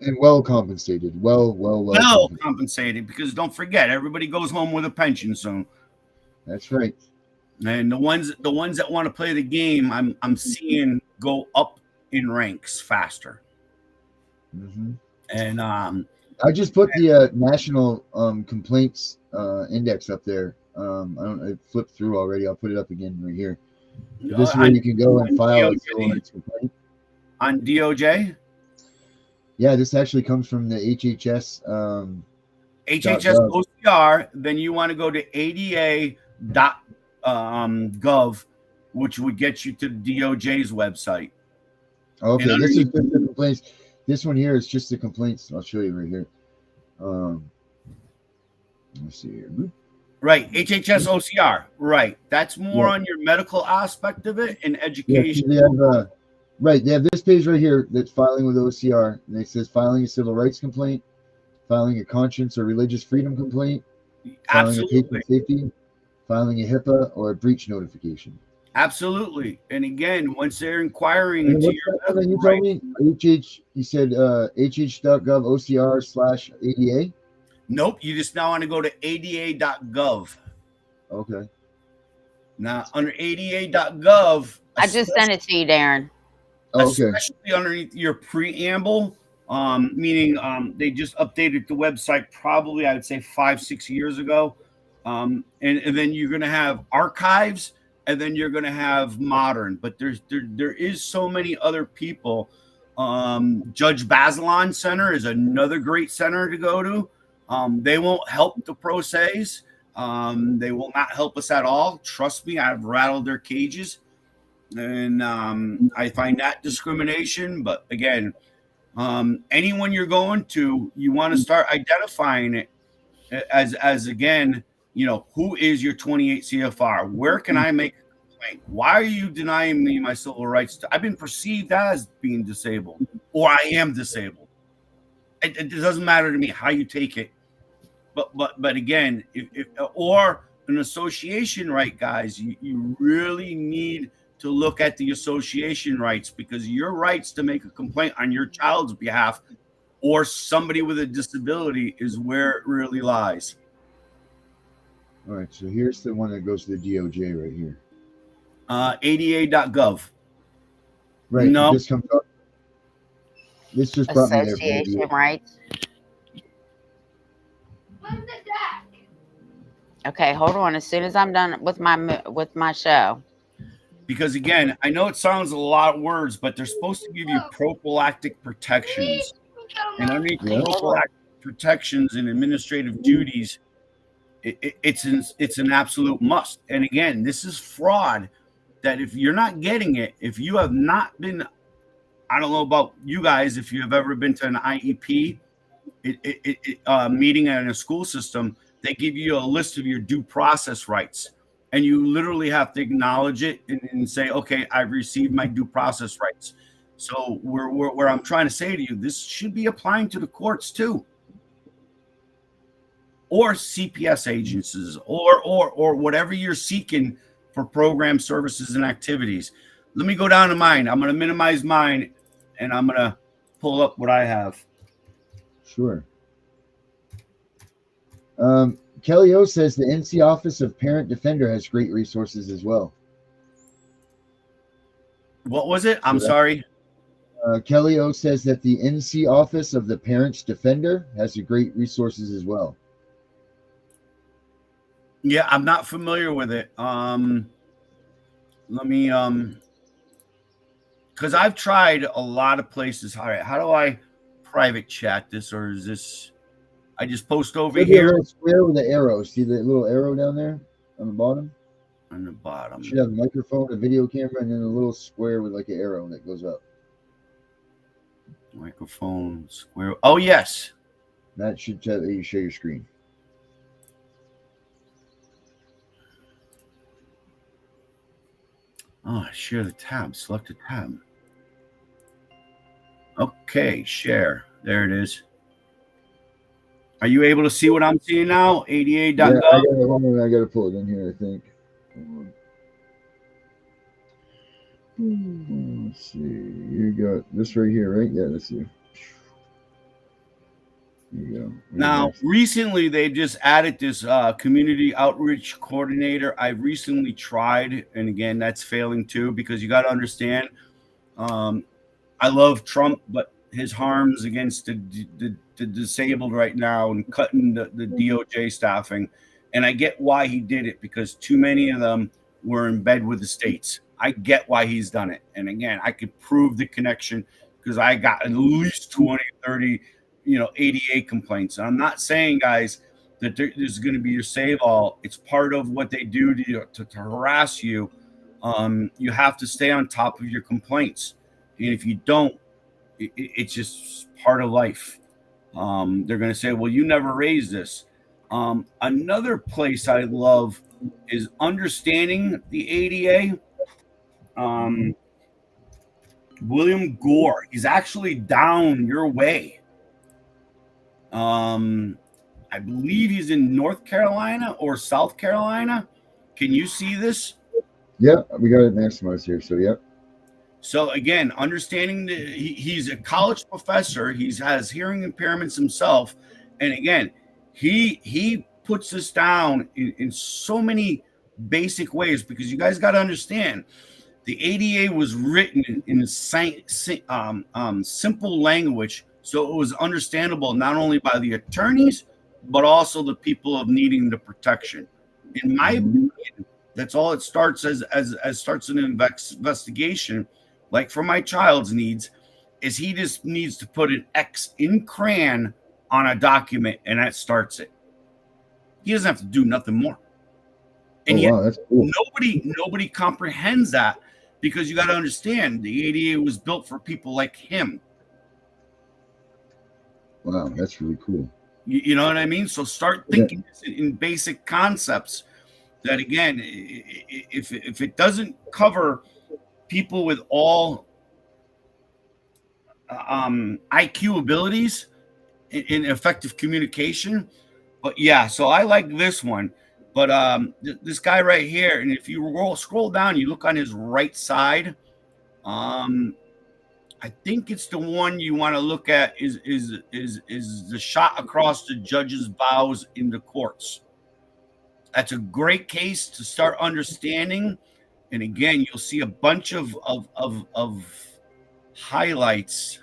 And well compensated. Well compensated, because don't forget, everybody goes home with a pension soon. That's right. And the ones that want to play the game, I'm seeing go up in ranks faster. Mm-hmm. And I just put the national complaints index up there. I flipped through already. I'll put it up again right here. This is where you can go and file a civil rights complaint. On DOJ? Yeah, this actually comes from the HHS. HHS OCR. Then you want to go to ada.gov, which would get you to the DOJ's website. Okay, this is just the complaints. This one here is just the complaints. I'll show you right here. Let me see here. Right, HHS OCR. Right, that's more on your medical aspect of it and education. Yeah, they have this page right here that's filing with OCR, and it says filing a civil rights complaint, filing a conscience or religious freedom complaint, filing a patient safety, filing a HIPAA or a breach notification. Absolutely. And again, once they're inquiring into your you told me you said hh.gov OCR/ADA. Nope, you just now want to go to ada.gov. Okay. Now under ada.gov, I just sent it to you, Darren. Okay. Especially underneath your preamble, meaning they just updated the website probably, I would say 5-6 years ago. And then you're going to have archives, and then you're going to have modern. But there is so many other people. Judge Bazelon Center is another great center to go to. They won't help the pro se's. They will not help us at all. Trust me, I've rattled their cages. And I find that discrimination. But again, anyone you're going to, you want to start identifying it as again, who is your 28 CFR? Where can I make a complaint? Why are you denying me my civil rights? I've been perceived as being disabled, or I am disabled. It doesn't matter to me how you take it. But again, if or an association right, guys, you really need to look at the association rights, because your rights to make a complaint on your child's behalf or somebody with a disability is where it really lies. All right, so here's the one that goes to the DOJ right here. ADA.gov. Right. No. This comes up. This just brought me there. Association rights. Okay, hold on. As soon as I'm done with my show. Because again, I know it sounds a lot of words, but they're supposed to give you prophylactic protections. And underneath prophylactic protections and administrative duties it's an absolute must. And again, this is fraud. That if you're not getting it, if you have not been, I don't know about you guys, if you have ever been to an IEP meeting in a school system, they give you a list of your due process rights, and you literally have to acknowledge it and say, okay, I've received my due process rights. So where I'm trying to say to you, this should be applying to the courts too, or CPS agencies, or whatever you're seeking for program services and activities. Let me go down to mine. I'm going to minimize mine, and I'm going to pull up what I have. Sure. Kelly O says the NC Office of Parent Defender has great resources as well. What was it? I'm sorry. Kelly O says that the NC Office of the Parents Defender has great resources as well. Yeah, I'm not familiar with it. Let me because I've tried a lot of places. All right, how do I private chat this, or is this I just post over Maybe here? a little square with the arrow. See the little arrow down there on the bottom? On the bottom. You should have a microphone, a video camera, and then a little square with like an arrow that goes up. Microphone, square. Oh, yes. That should tell you share your screen. Oh, share the tab. Select a tab. Okay, share. There it is. Are you able to see what I'm seeing now? ADA.gov. Yeah, I got to pull it in here, I think. Let's see. You got this right here, right? Yeah, let's see. There you go. Now, recently they just added this community outreach coordinator. I recently tried, and again, that's failing too, because you got to understand, I love Trump, but his harms against the disabled right now and cutting the DOJ staffing. And I get why he did it, because too many of them were in bed with the states. I get why he's done it. And again, I could prove the connection because I got at least 20, 30, ADA complaints. And I'm not saying, guys, that there's going to be your save all. It's part of what they do to harass you. You have to stay on top of your complaints. And if you don't, it's just part of life. They're going to say, well, you never raised this. Another place I love is understanding the ADA. William Gore, he's actually down your way. I believe he's in North Carolina or South Carolina. Can you see this? Yeah, we got it maximized here. So, yep. So again, understanding he's a college professor. He has hearing impairments himself, and again, he puts this down in so many basic ways, because you guys got to understand, the ADA was written in simple language, so it was understandable not only by the attorneys but also the people of needing the protection. In my opinion, that's all it starts as starts an investigation. Like for my child's needs, is he just needs to put an X in crayon on a document, and that starts it. He doesn't have to do nothing more. And yet, that's cool. nobody comprehends that, because you got to understand the ADA was built for people like him. Wow, that's really cool. You know what I mean? So start thinking in basic concepts. That again, if it doesn't cover people with all IQ abilities in effective communication, but yeah, so I like this one. But this guy right here, and if you scroll down, you look on his right side. I think it's the one you want to look at is the shot across the judge's bows in the courts. That's a great case to start understanding. And again, you'll see a bunch of highlights.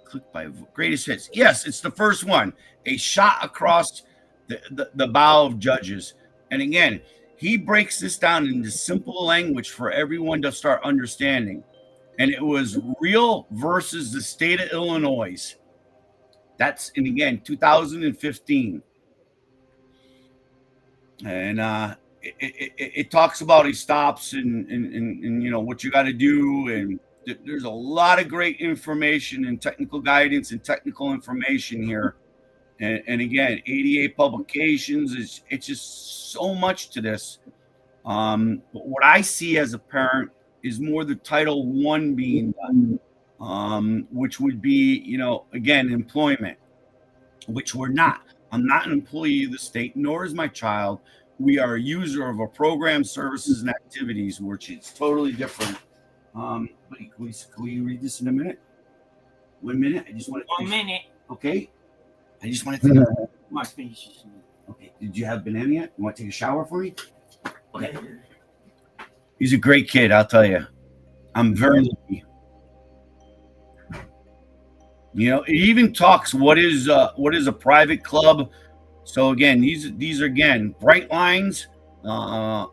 Click by greatest hits. Yes, it's the first one. A shot across the bow of judges. And again, he breaks this down into simple language for everyone to start understanding. And it was Real versus the state of Illinois. That's, and again, 2015. and it talks about his stops and you know what you got to do, and there's a lot of great information and technical guidance and technical information here. And again, ADA publications is it's just so much to this. But what I see as a parent is more the Title One being done, which would be, you know, again, employment, which we're not. I'm not an employee of the state, nor is my child. We are a user of a program, services, and activities, which is totally different. But can we read this in a minute? 1 minute. I just want to. 1 minute. Okay. I just want to. My speech. Okay. Did you have banana yet? You want to take a shower for me? Okay. He's a great kid, I'll tell you. I'm very lucky. You know, it even talks what is a private club. So again, these are again bright lines. You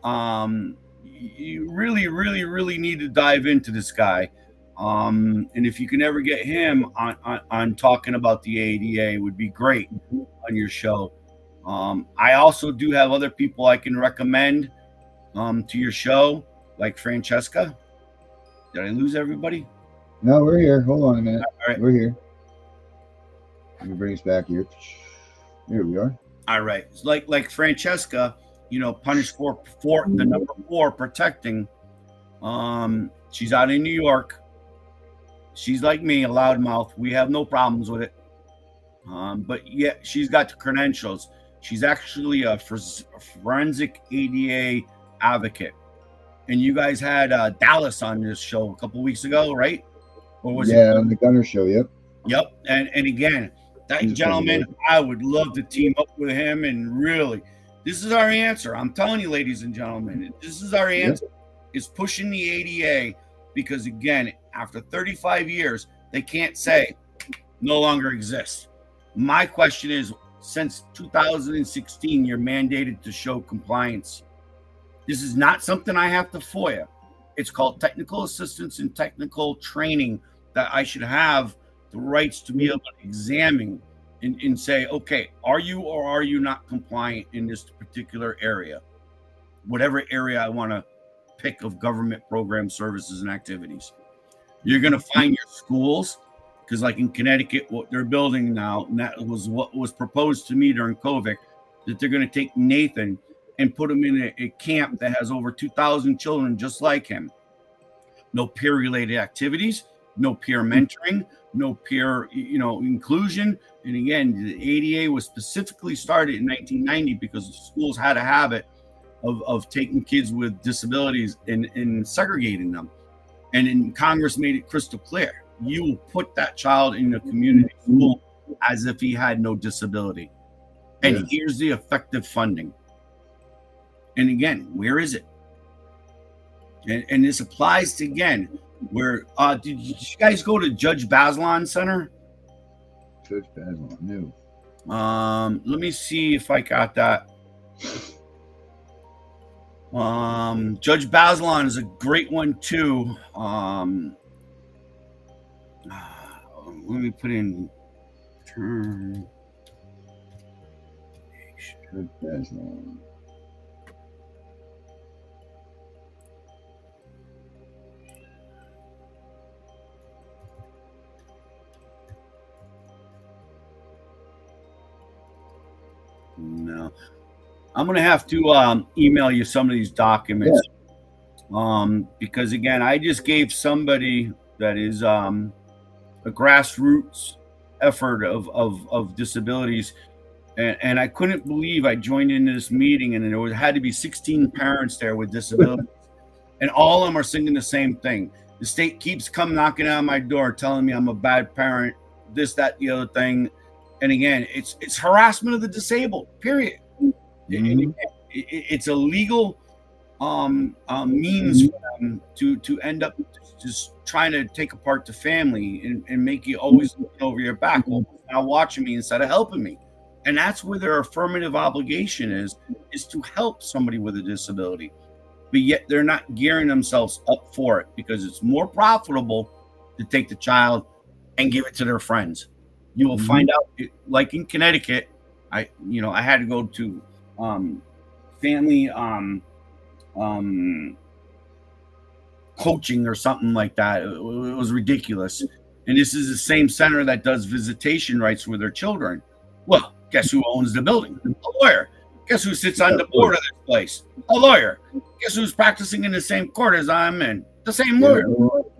really need to dive into this guy. And if you can ever get him on talking about the ADA, it would be great on your show. I also do have other people I can recommend to your show, like Francesca. Did I lose everybody? No, we're here. Hold on a minute. All right. We're here. Let me bring us back here. Here we are. All right. It's like Francesca, you know, punished for the number 4 protecting. She's out in New York. She's like me, a loudmouth. We have no problems with it. But yet she's got the credentials. She's actually a forensic ADA advocate. And you guys had Dallas on this show a couple weeks ago, right? Or was it? On the Gunner Show. Yep. Yep. And again, that He's gentleman, I would love to team up with him. And really, this is our answer. I'm telling you, ladies and gentlemen, this is our answer. Is pushing the ADA, because again, after 35 years, they can't say no longer exists. My question is, since 2016, you're mandated to show compliance. This is not something I have to FOIA. It's called technical assistance and technical training that I should have the rights to be able to examine and say, okay, are you or are you not compliant in this particular area? Whatever area I want to pick of government program services and activities. You're going to find your schools, because like in Connecticut, what they're building now, and that was what was proposed to me during COVID, that they're going to take Nathan and put him in a camp that has over 2,000 children just like him. No peer-related activities, no peer mentoring, no peer, inclusion. And again, the ADA was specifically started in 1990 because schools had a habit of taking kids with disabilities and segregating them. And then Congress made it crystal clear. You will put that child in a community school as if he had no disability. And here's the effective funding. And again, where is it? And this applies to, again, where did you guys go to Judge Bazelon Center? Judge Bazelon, no. Let me see if I got that. Judge Bazelon is a great one too. Let me put in term. Judge Bazelon. No, I'm gonna have to email you some of these documents, because again, I just gave somebody that is a grassroots effort of disabilities, and I couldn't believe I joined into this meeting, and there had to be 16 parents there with disabilities, and all of them are singing the same thing. The state keeps knocking on my door, telling me I'm a bad parent, this, that, the other thing. And again, it's harassment of the disabled, period. Mm-hmm. It's a legal means for them to end up just trying to take apart the family and make you always looking over your back, now watching me instead of helping me. And that's where their affirmative obligation is to help somebody with a disability. But yet they're not gearing themselves up for it, because it's more profitable to take the child and give it to their friends. You will find out, like in Connecticut, I had to go to family coaching or something like that. It was ridiculous. And this is the same center that does visitation rights with their children. Well, guess who owns the building? A lawyer. Guess who sits on the board of this place? A lawyer. Guess who's practicing in the same court as I'm in? The same lawyer.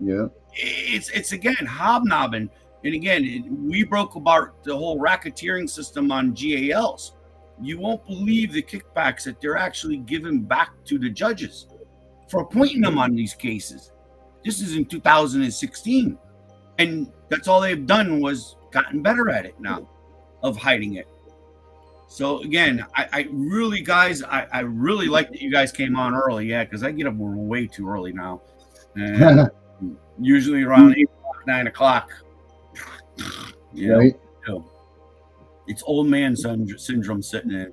Yeah. It's again hobnobbing. And again, we broke apart the whole racketeering system on GALs. You won't believe the kickbacks that they're actually giving back to the judges for appointing them on these cases. This is in 2016. And that's all they've done was gotten better at it now of hiding it. So again, I really, guys, I really like that you guys came on early. Yeah, because I get up way too early now. And usually around 8 o'clock, 9 o'clock. Right. It's old man syndrome sitting in.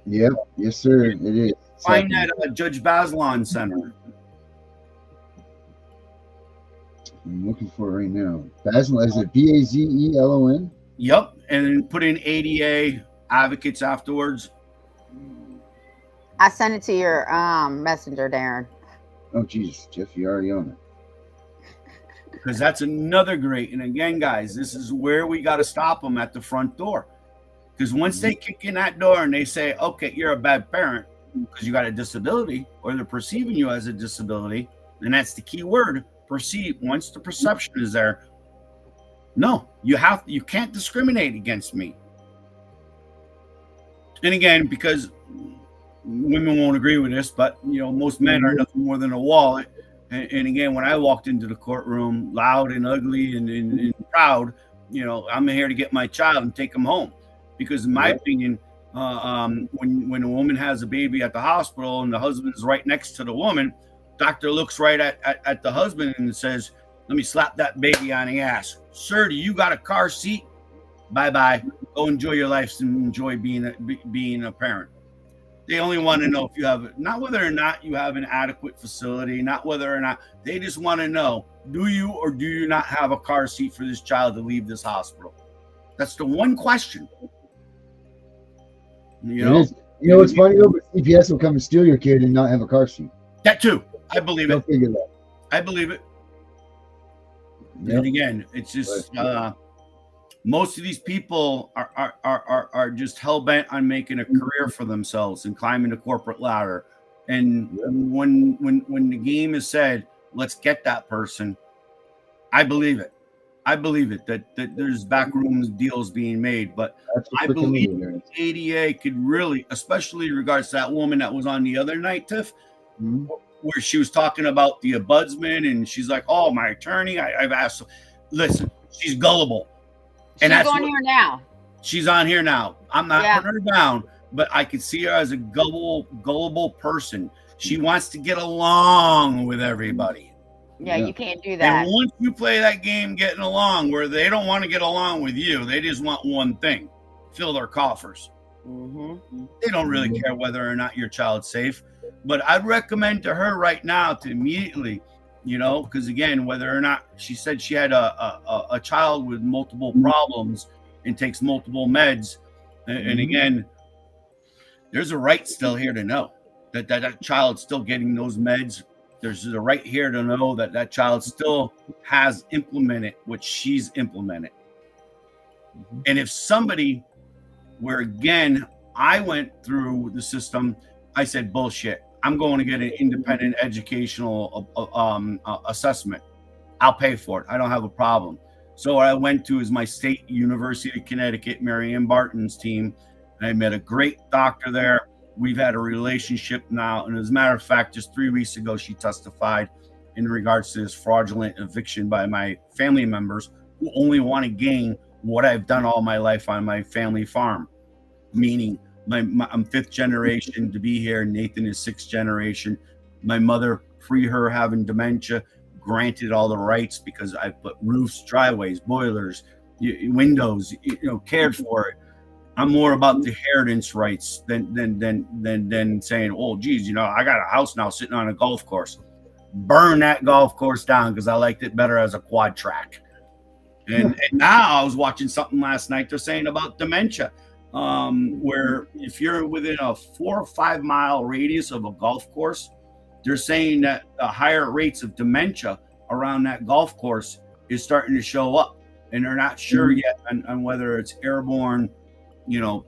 Yep. Yes, sir. It is. Find that Judge Bazelon Center. I'm looking for it right now. Bazelon, is it Bazelon? Yep. And then put in ADA advocates afterwards. I sent it to your messenger, Darren. Oh, Jesus, Tiff, you're already on it. Because that's another great. And again, guys, this is where we got to stop them at the front door. Because once they kick in that door and they say, okay, you're a bad parent because you got a disability, or they're perceiving you as a disability, and that's the key word, perceive. Once the perception is there, no, you can't discriminate against me. And again, because women won't agree with this, but most men are nothing more than a wall. And again, when I walked into the courtroom, loud and ugly and proud, I'm here to get my child and take him home. Because in my opinion, when a woman has a baby at the hospital and the husband is right next to the woman, doctor looks right at the husband and says, "Let me slap that baby on the ass. Sir, do you got a car seat? Bye-bye. Go enjoy your life and enjoy being a parent." They only want to know if you have, not whether or not you have an adequate facility, not whether or not, they just want to know, do you or do you not have a car seat for this child to leave this hospital? That's the one question. It's funny though, but CPS will come and steal your kid and not have a car seat. That too. I believe it. Figure that. I believe it. Yep. And again, it's just most of these people are just hell bent on making a career for themselves and climbing the corporate ladder. And when the game is said, let's get that person, I believe it. I believe it that there's backroom deals being made, but I believe ADA could really, especially in regards to that woman that was on the other night, Tiff, where she was talking about the ombudsman, and she's like, "Oh, my attorney, I've asked." Listen, she's gullible, and she's on here now. She's on here now. I'm not putting her down, but I could see her as a gullible person. She wants to get along with everybody. Yeah, you can't do that. And once you play that game getting along where they don't want to get along with you, they just want one thing, fill their coffers. They don't really care whether or not your child's safe. But I'd recommend to her right now to immediately, because again, whether or not she said she had a child with multiple problems and takes multiple meds. And again, there's a right still here to know that child's still getting those meds. There's a right here to know that child still has implemented what she's implemented. And if somebody, where again, I went through the system, I said, bullshit, I'm going to get an independent educational assessment. I'll pay for it. I don't have a problem. So what I went to is my state University of Connecticut, Mary Ann Barton's team. And I met a great doctor there. We've had a relationship now. And as a matter of fact, just 3 weeks ago, she testified in regards to this fraudulent eviction by my family members who only want to gain what I've done all my life on my family farm. Meaning I'm fifth generation to be here. Nathan is sixth generation. My mother, pre her having dementia, granted all the rights because I put roofs, driveways, boilers, windows, cared for it. I'm more about the inheritance rights than saying, oh, geez, I got a house now sitting on a golf course. Burn that golf course down because I liked it better as a quad track. And now I was watching something last night. They're saying about dementia. where if you're within a 4 or 5 mile radius of a golf course, they're saying that the higher rates of dementia around that golf course is starting to show up, and they're not sure yet on whether it's airborne,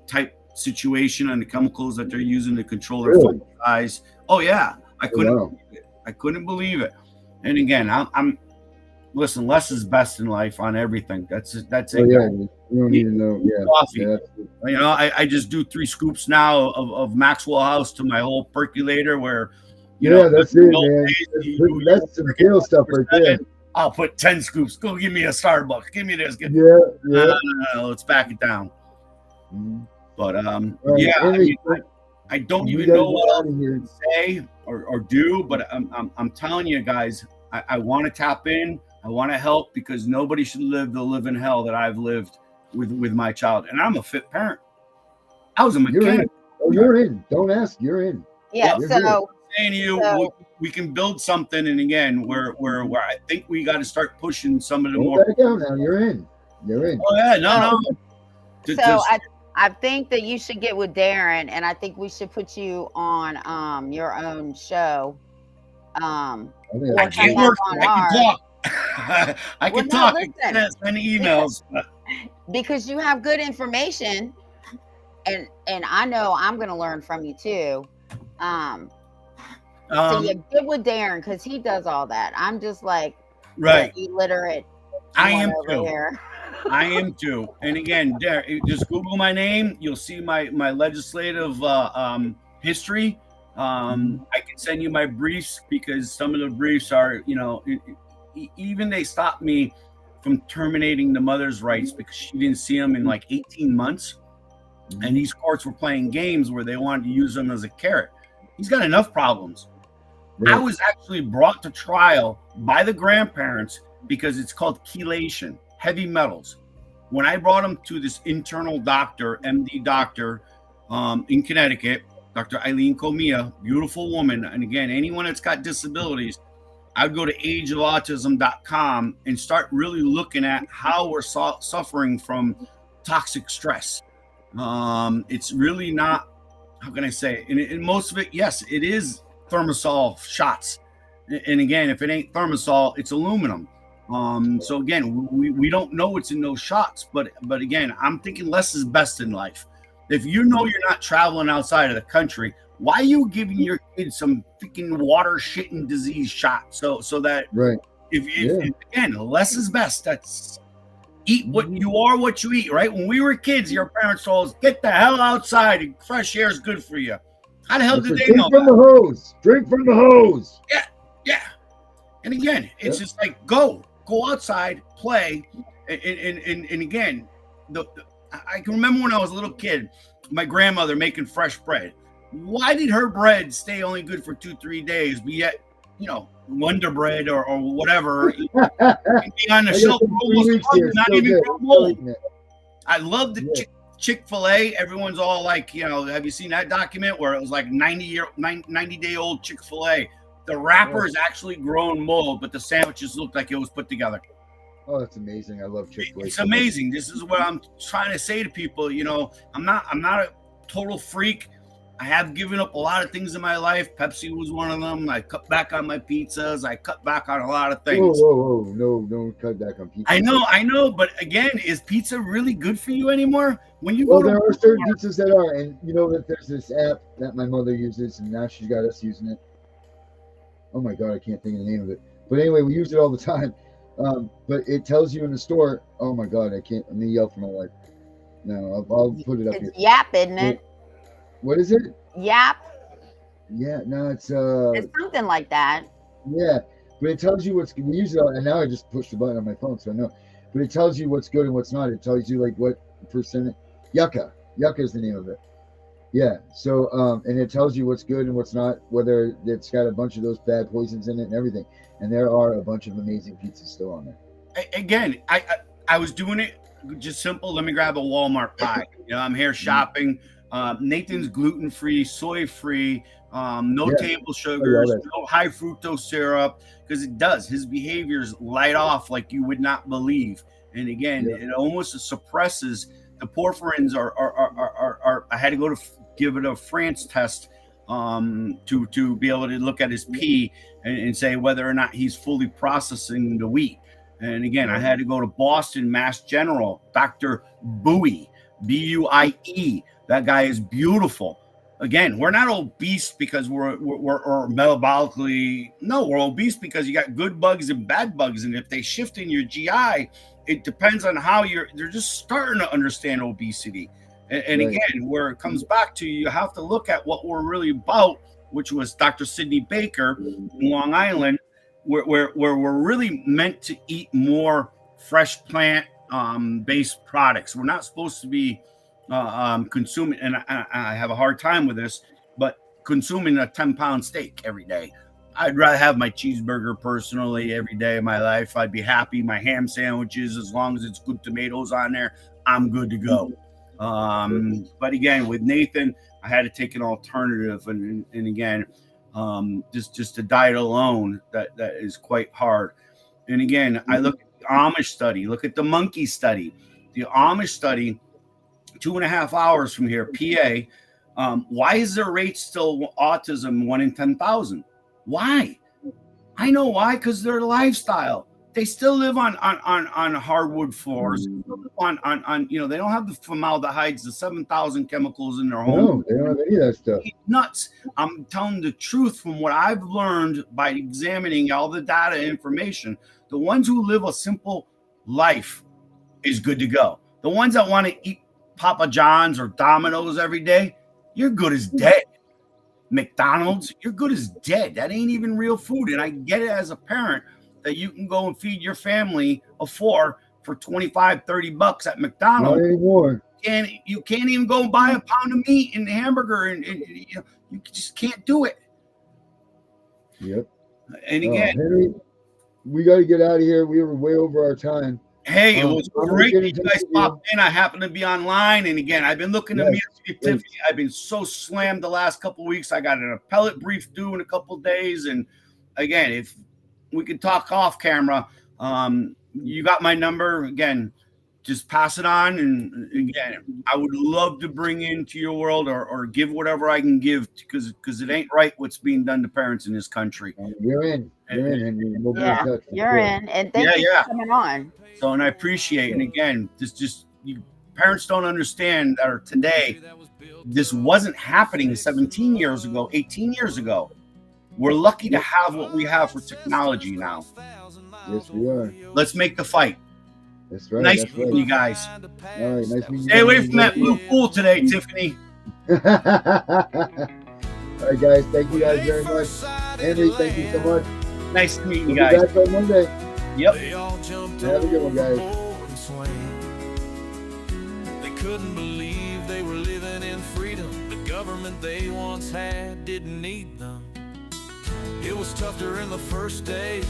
type situation on the chemicals that they're using to control their Really? eyes. Oh yeah, I couldn't wow. believe it. I couldn't believe it. And again, I'm listen, less is best in life on everything. That's it. Oh yeah, you don't need to know. Yeah, Coffee. yeah. I just do 3 scoops now of Maxwell House to my whole percolator where, That's it, in the old man. days, That's some real stuff right there. I'll put 10 scoops. Go give me a Starbucks. Give me this. Yeah. Let's back it down. Mhm. But Right, yeah, Henry, I don't we even gotta know get what out else of here. to say or do. But I'm telling you guys, I want to tap in. I want to help because nobody should live the living hell that I've lived with my child. And I'm a fit parent. I was a You're in. mechanic. Oh, you're in. Don't ask. You're in. Yeah. You're So Saying to you, So- we can build something, and again, where I think we got to start pushing some of the Don't more. back out now. You're in. You're in. Oh yeah, no. So I think that you should get with Darren, and I think we should put you on your own show. I think Or I that's can't come work. back on I can ours. talk. I can no, talk. I listen. can't send emails. Because you have good information, and I know I'm going to learn from you too. So you get with Darren because he does all that. I'm just like Right. the illiterate. I one am over too. here. I am too. And again, just Google my name. You'll see my legislative history. I can send you my briefs because some of the briefs are, even they stopped me from terminating the mother's rights because she didn't see them in like 18 months. And these courts were playing games where they wanted to use them as a carrot. He's got enough problems. Right. I was actually brought to trial by the grandparents because it's called chelation, heavy metals. When I brought him to this internal doctor, MD doctor in Connecticut, Dr. Eileen Comia, beautiful woman. And again, anyone that's got disabilities, I'd go to ageofautism.com and start really looking at how we're suffering from toxic stress. It's really not, how can I say it? And most of it, yes, it is thermosol shots. And again, if it ain't thermosol, it's aluminum. So again, we don't know what's in those shots, but again, I'm thinking less is best in life. If you know you're not traveling outside of the country, why are you giving your kids some freaking water shitting disease shot? So that Right. if again, less is best. That's eat what you are, what you eat, right? When we were kids, your parents told us, get the hell outside and fresh air is good for you. How the hell did they Drink know from that? the hose. Drink from the hose. Yeah. And again, it's just like go outside, play, and again, I can remember when I was a little kid, my grandmother making fresh bread. Why did her bread stay only good for 2-3 days, but yet, Wonder Bread or whatever, be on the I shelf got for some 3 almost a weeks month, here. not Still even good. grow Still old. eating it. I love the Yeah. Chick-fil-A. Everyone's all like, have you seen that document where it was like 90-day-old Chick-fil-A? The wrapper is actually grown mold, but the sandwiches looked like it was put together. Oh, that's amazing. I love Chick-fil-A. It's amazing. This is what I'm trying to say to people. I'm not a total freak. I have given up a lot of things in my life. Pepsi was one of them. I cut back on my pizzas. I cut back on a lot of things. Whoa. No, don't cut back on pizza. I know. But again, is pizza really good for you anymore? When you Well, go there to are certain pizzas that are, and you know that there's this app that my mother uses, and now she's got us using it. Oh my God, I can't think of the name of it. But anyway, we use it all the time. But it tells you in the store. Oh my God, I can't. I'm gonna yell for my life. No, I'll put it up here. It's Yap, isn't it? What is it? Yap. Yeah, no, it's It's something like that. yeah. But it tells you what's. We use it, and now I just push the button on my phone, so I know. But it tells you what's good and what's not. It tells you like what percent. Yucca is the name of it. Yeah. So and it tells you what's good and what's not, whether it's got a bunch of those bad poisons in it and everything. And there are a bunch of amazing pizzas still on there. Again, I was doing it just simple. Let me grab a Walmart pie. I'm here shopping. Nathan's gluten-free, soy-free, no table sugars, no high fructose syrup, because it does. His behaviors light off like you would not believe. And again, it almost suppresses the porphyrins are I had to go to give it a France test to be able to look at his pee and say whether or not he's fully processing the wheat. And again, I had to go to Boston, Mass General, Dr. Buie, Buie. That guy is beautiful. Again, we're not obese because we're metabolically. No, we're obese because you got good bugs and bad bugs, and if they shift in your GI, it depends on how they're just starting to understand obesity. And Right. again, where it comes back to, you have to look at what we're really about, which was Dr. Sidney Baker in Long Island, where we're really meant to eat more fresh plant based products. We're not supposed to be consuming, and I have a hard time with this, but consuming a 10-pound steak every day. I'd rather have my cheeseburger personally every day of my life. I'd be happy. My ham sandwiches, as long as it's good tomatoes on there, I'm good to go. But again, with Nathan, I had to take an alternative, and again, just the diet alone, that is quite hard. And again, I look at the Amish study, look at the monkey study. The Amish study, 2.5 hours from here, PA. Why is their rate still autism 1 in 10,000? Why? I know why, because their lifestyle. They still live on hardwood floors. On they don't have the formaldehydes, the 7,000 chemicals in their home. No, they don't have any of that stuff. Nuts. I'm telling the truth from what I've learned by examining all the data information. The ones who live a simple life is good to go. The ones that want to eat Papa John's or Domino's every day, you're good as dead. McDonald's, you're good as dead. That ain't even real food. And I get it as a parent that you can go and feed your family of 4 for $25, $30 at McDonald's. Not anymore. And you can't even go and buy a pound of meat and a hamburger, and you just can't do it. Yep. And again, Henry, we got to get out of here. We were way over our time. hey, it was I'm gonna great get that in you touch guys with you. popped in. I happened to be online, and again, I've been looking to Yes, meet you, yes. Tiffany. I've been so slammed the last couple of weeks. I got an appellate brief due in a couple of days, and again, if we could talk off camera, you got my number. Again, just pass it on, and again, I would love to bring into your world or give whatever I can give, because it ain't right what's being done to parents in this country. You're in, Henry. We'll be in Yeah, touch. you're in, and thank you Yeah. for coming on. So, and I appreciate, and again, you parents don't understand that today, this wasn't happening 17 years ago, 18 years ago. We're lucky to have what we have for technology now. Yes, we are. Let's make the fight. That's right. Nice That's meeting right. you guys. All right, nice meeting you. Stay away from that blue pool today, Tiffany. All right, guys. Thank you guys very much. Henry, thank you so much. Nice to meet you We'll guys. be back on Monday. Yep. They all jumped Have a good one, guys. overboard and swam. They couldn't believe they were living in freedom. The government they once had didn't need them. It was tough during the first days,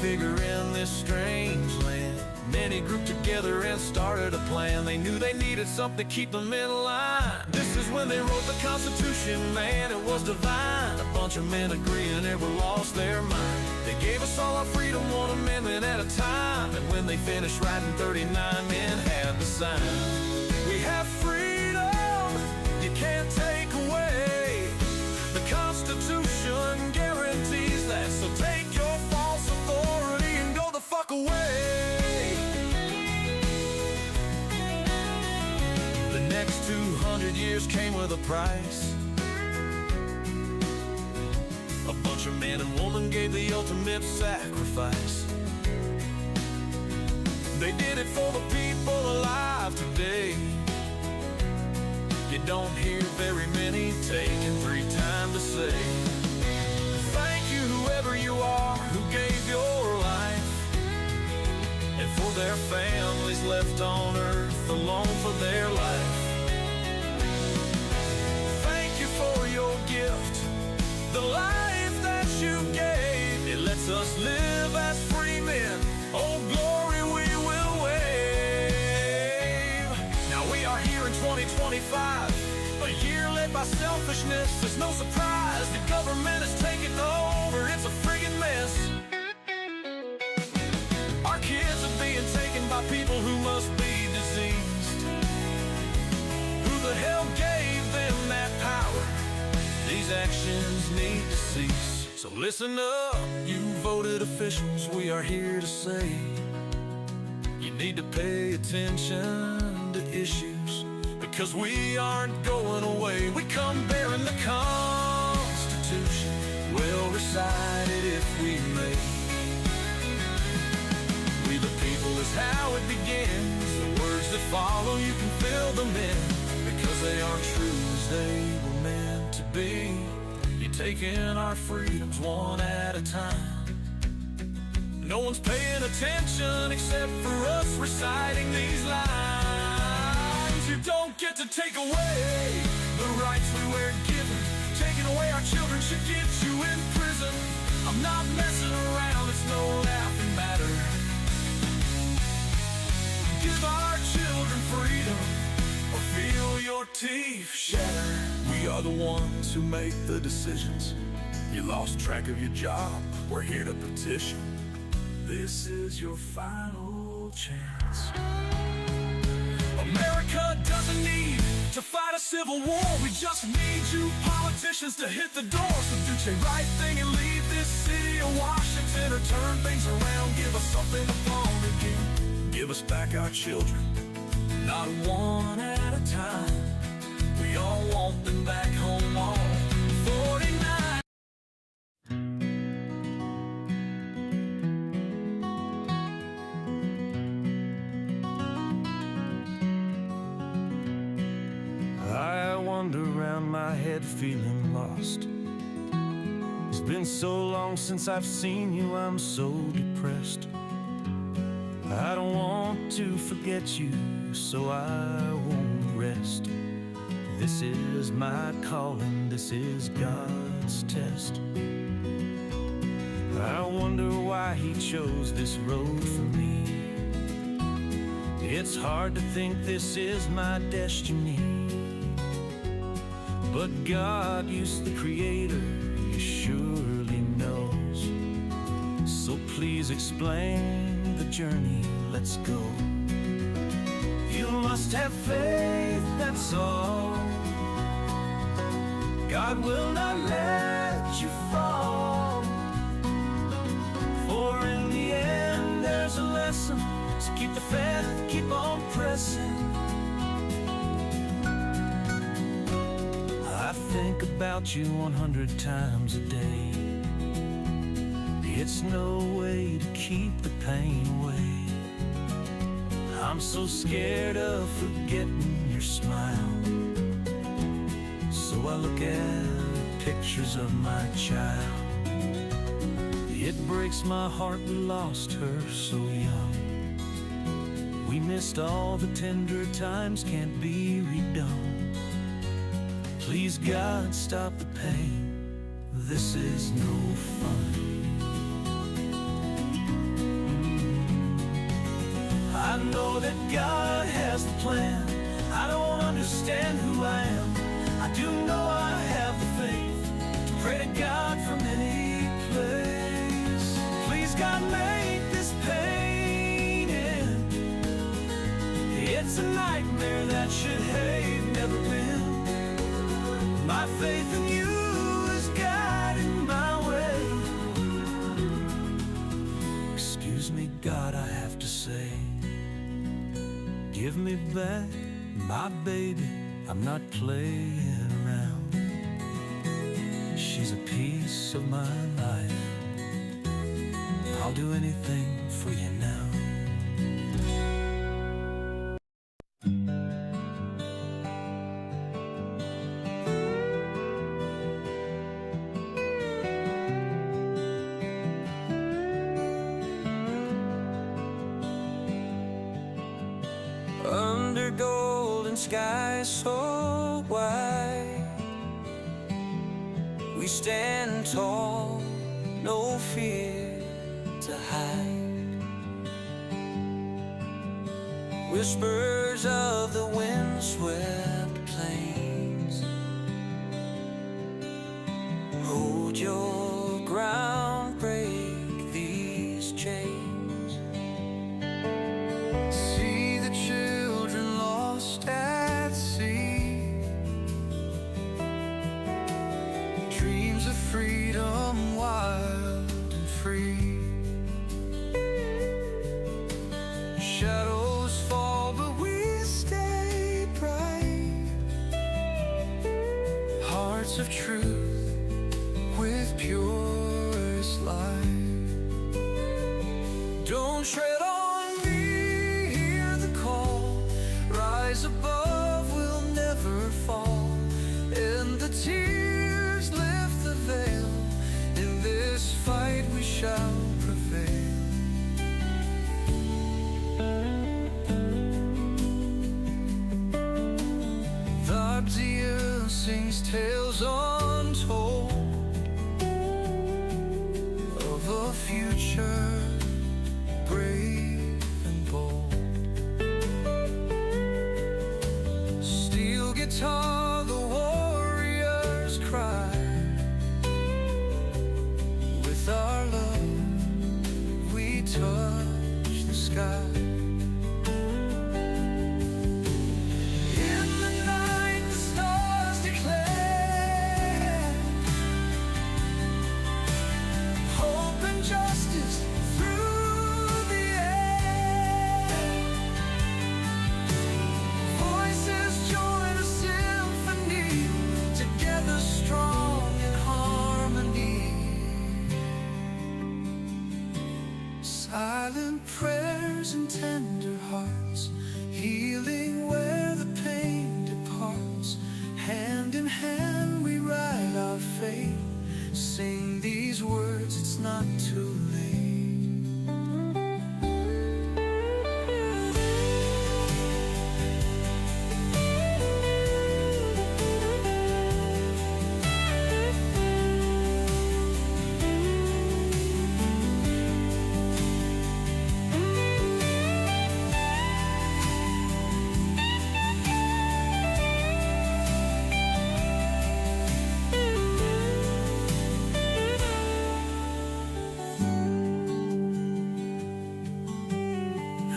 figuring this strange land. Many grouped together and started a plan. They knew they needed something to keep them in line. This is when they wrote the Constitution, man, it was divine. A bunch of men agreeing never lost their mind. They gave us all our freedom, one amendment at a time. And when they finished writing, 39 men had to sign. We have freedom, you can't take away. The Constitution guarantees that. So take your false authority and go the fuck away. The next 200 years came with a price. A bunch of men and women gave the ultimate sacrifice. They did it for the people alive today. You don't hear very many taking 3 times to say thank you, whoever you are, who gave your life, and for their families left on earth alone for their life. Thank you for your gift, the life that you gave. It lets us live as free men. Oh, glory we will wave. Now we are here in 2025, a year led by selfishness. It's no surprise the government is taking over. It's a friggin' mess. Our kids are being taken by people who must be diseased. actions need to cease. So listen up, you voted officials, we are here to say you need to pay attention to issues, because we aren't going away. We come bearing the Constitution, well recited if we may. We the people is how it begins. The words that follow, you can fill them in, because they aren't true as they were meant to be. You're taking our freedoms one at a time. No one's paying attention except for us reciting these lines. You don't get to take away the rights we were given. Taking away our children should get you in prison. I'm not messing around, it's no laughing matter. Give our children freedom, or feel your teeth shatter. We are the ones who make the decisions. You lost track of your job, we're here to petition. This is your final chance. America doesn't need to fight a civil war. We just need you politicians to hit the door. So do the right thing and leave this city of Washington, or turn things around, give us something to fall again. Give us back our children, not one at a time. We all want them back home on 49. I wander around my head feeling lost. It's been so long since I've seen you, I'm so depressed. I don't want to forget you, so I won't rest. This is my calling, this is God's test. I wonder why He chose this road for me. It's hard to think this is my destiny, but God, you's the Creator, you surely knows. So please explain the journey, let's go. You must have faith, that's all. God will not let you fall, for in the end there's a lesson. So keep the faith, keep on pressing. I think about you 100 times a day. It's no way to keep the pain away. I'm so scared of forgetting your smile, so I look at pictures of my child. It breaks my heart we lost her so young. We missed all the tender times, can't be redone. Please God, stop the pain, this is no fun. I know that God has the plan. I don't understand who I am. I do know I have the faith to pray to God from any place. Please God, make this pain end. It's a nightmare that should have never been. My faith in you is guiding my way. Excuse me, God, I have to say, give me back my baby, I'm not playing around. She's a piece of my life. I'll do anything for you now. Under golden skies so wide, we stand tall, no fear to hide. Whispers of the windswept plains, hold your ground, break these chains. See the children lost at sea, words of truth with purest light. Don't tread on me, hear the call. Rise above, we'll never fall. And the tears lift the veil. In this fight we shall prevail. The deer sings tales untold of a future brave and bold. Steel guitar, the warriors cry. With our love, we touch the sky. In the night, the stars declare hope and justice through the air. Voices join a symphony, together strong in harmony. Silent prayers and tender hearts, healing where the pain departs. Hand in hand we write our fate. Sing these words, it's not too late.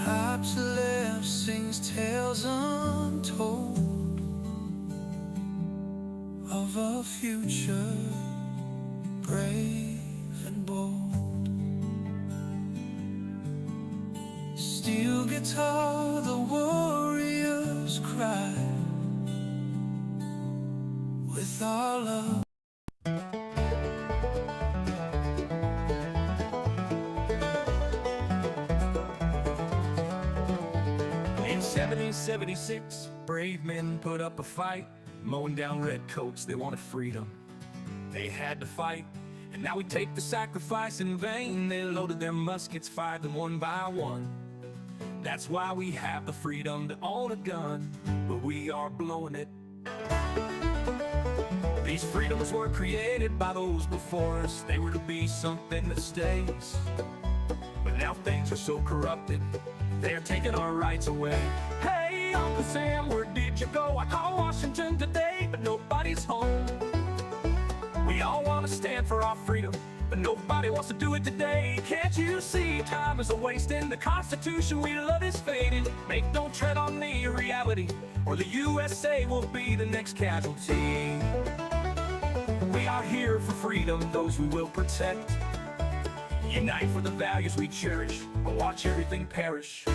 Up to left sings tales untold of a future brave and bold. Steel guitar, the warriors cry. With our love. In 1776, brave men put up a fight, mowing down redcoats, they wanted freedom. They had to fight, and now we take the sacrifice in vain. They loaded their muskets, fired them one by one. That's why we have the freedom to own a gun, but we are blowing it. These freedoms were created by those before us. They were to be something that stays. But now things are so corrupted, they're taking our rights away. Hey, Uncle Sam, where did you go? I called Washington today, but nobody's home. We all want to stand for our freedom, but nobody wants to do it today. Can't you see time is a waste and the Constitution we love is fading? Make no tread on the reality, or the USA will be the next casualty. We are here for freedom, those we will protect. Unite for the values we cherish, or watch everything perish.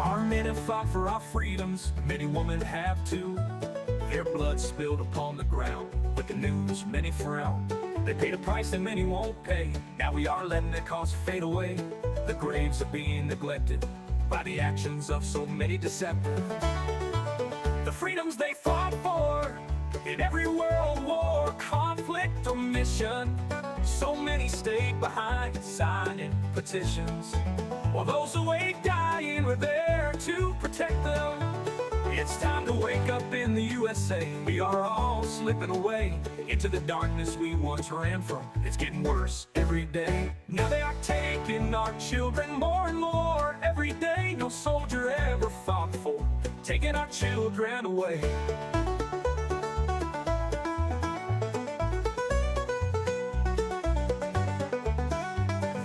Our men have fought for our freedoms, many women have too. Their blood spilled upon the ground, with the news many frown. They paid a price that many won't pay. Now we are letting the cause fade away. The graves are being neglected by the actions of so many deceptive. The freedoms they fought for in every world war, conflict or mission, so many stayed behind signing petitions, while those away dying were there to protect them. It's time to wake up in the USA. We are all slipping away into the darkness we once ran from. It's getting worse every day. Now they are taking our children more and more every day. No soldier ever fought for, taking our children away.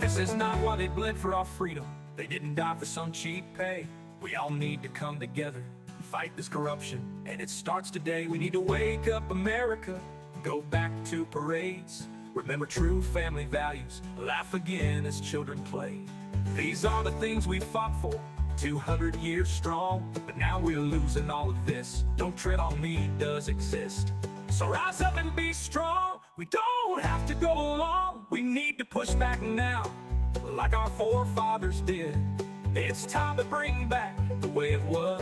This is not why they bled for our freedom. They didn't die for some cheap pay. We all need to come together and fight this corruption, and it starts today. We need to wake up America, go back to parades, remember true family values, laugh again as children play. These are the things we fought for, 200 years strong, but now we're losing all of this. Don't tread on me does exist. So rise up and be strong. We don't have to go along. We need to push back now, like our forefathers did. It's time to bring back the way it was,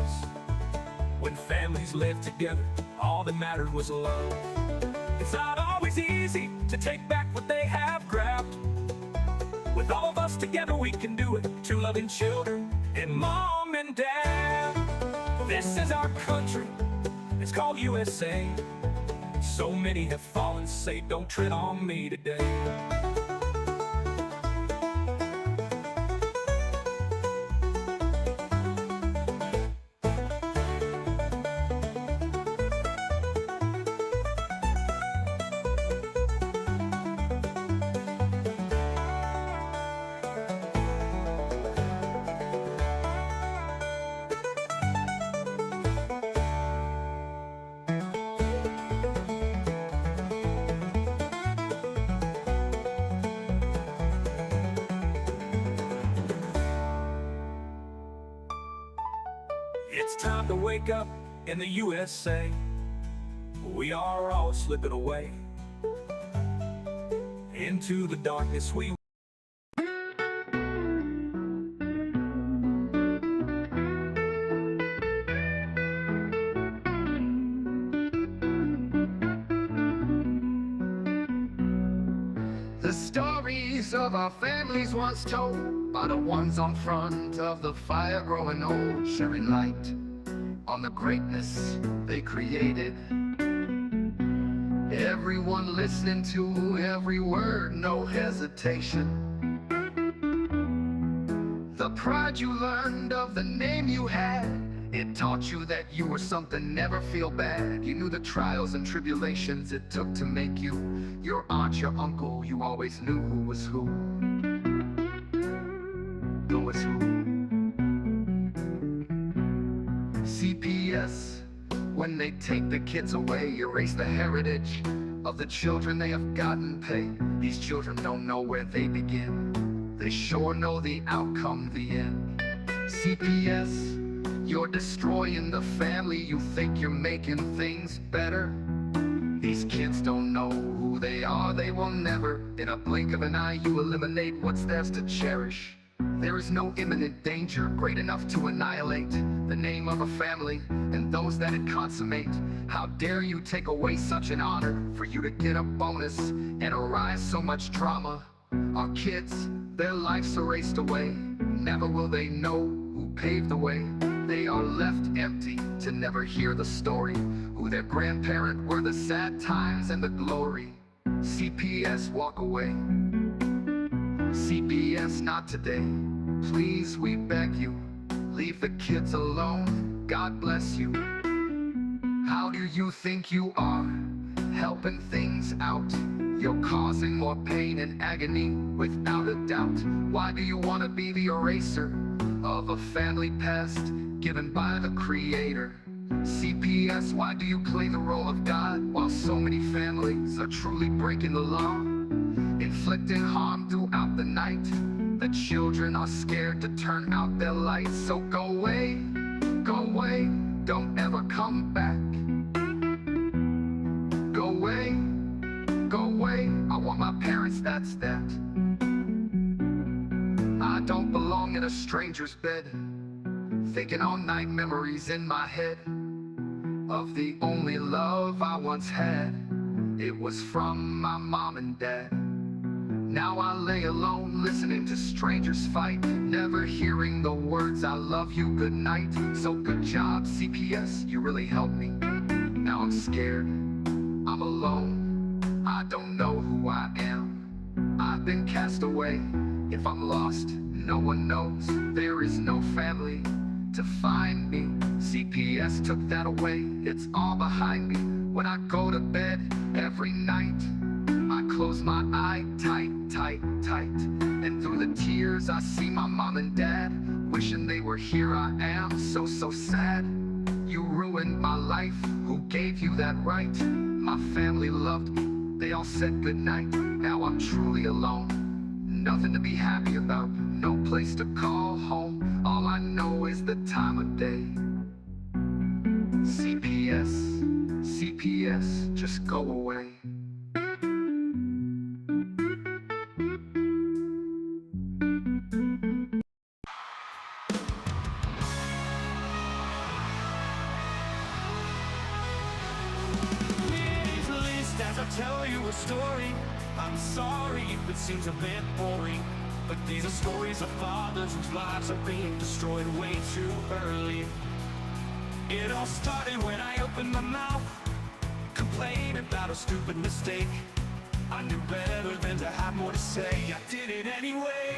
when families lived together, all that mattered was love. It's not always easy to take back what they have grabbed. With all of us together we can do it. Two loving children and mom and dad. This is our country, it's called USA. So many have fallen, say don't tread on me today. It's time to wake up in the USA. We are all slipping away into the darkness. We The stories of our families once told by the ones on front of the fire growing old, sharing light on the greatness they created. Everyone listening to every word, no hesitation. The pride you learned of the name you had, it taught you that you were something, never feel bad. You knew the trials and tribulations it took to make you. Your aunt, your uncle, you always knew who was who. Who was who. CPS, when they take the kids away, erase the heritage of the children they have gotten pay. These children don't know where they begin, they sure know the outcome, the end. CPS, you're destroying the family. You think you're making things better. These kids don't know who they are. They will never. In a blink of an eye you eliminate what's theirs to cherish. There is no imminent danger great enough to annihilate the name of a family and those that it consummate. How dare you take away such an honor for you to get a bonus and arise so much drama. Our kids, their lives erased away. Never will they know who paved the way. They are left empty to never hear the story, who their grandparent were, the sad times and the glory. CPS, walk away. CPS, not today. Please, we beg you, leave the kids alone. God bless you. How do you think you are, helping things out? You're causing more pain and agony, without a doubt. Why do you want to be the eraser of a family past given by the Creator? CPS, why do you play the role of God while so many families are truly breaking the law, inflicting harm throughout the night? The children are scared to turn out their lights. So go away, don't ever come back. Go away, I want my parents, that's that. I don't belong in a stranger's bed, thinking all night, memories in my head of the only love I once had. It was from my mom and dad. Now I lay alone, listening to strangers fight, never hearing the words I love you, good night. So good job, CPS, you really helped me. Now I'm scared, I'm alone, I don't know who I am. I've been cast away. If I'm lost, no one knows. There is no family to find me. CPS took that away, it's all behind me. When I go to bed every night, I close my eye tight, and through the tears I see my mom and dad, wishing they were here. I am so sad. You ruined my life, who gave you that right? My family loved me, they all said goodnight. Now I'm truly alone, nothing to be happy about, no place to call home. All I know is the time of day. CPS, CPS, just go away. Please list as I tell you a story. I'm sorry if it seems a bit boring, but these are stories of fathers whose lives are being destroyed way too early. It all started when I opened my mouth, complained about a stupid mistake. I knew better than to have more to say. I did it anyway.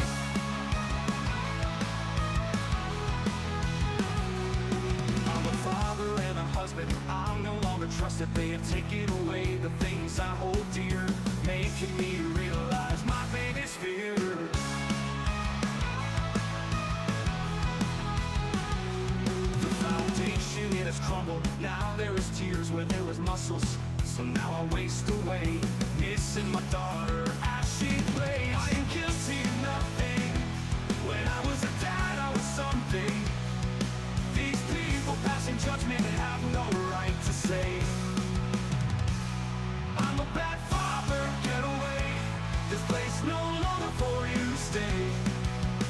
I'm a father and a husband. I'm no longer trusted. They have taken away the things I hold dear, making me realize my biggest fear. The foundation, it has crumbled. Now there is tears where there was muscles. So now I waste away, missing my daughter as she plays. I am guilty of nothing. When I was a dad, I was something. These people passing judgment have no right to say I'm a bad father, get away. This place no longer for you to stay.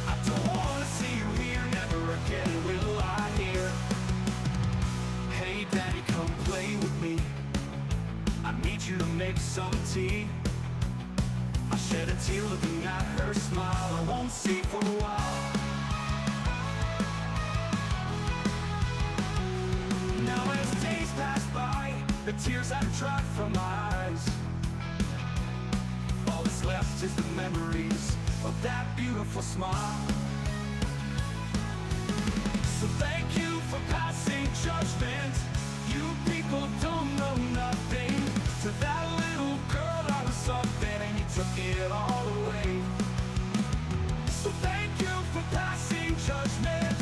I don't wanna see you here, never again will I hear. Hey daddy, come play with me. I need you to make some tea. I shed a tear looking at her smile I won't see for a while. Now as days pass by, the tears have dried from my eyes. All that's left is the memories of that beautiful smile. So thank you for passing judgment. You people don't know nothing. To that little girl I was something, and you took it all away. So thank you for passing judgment.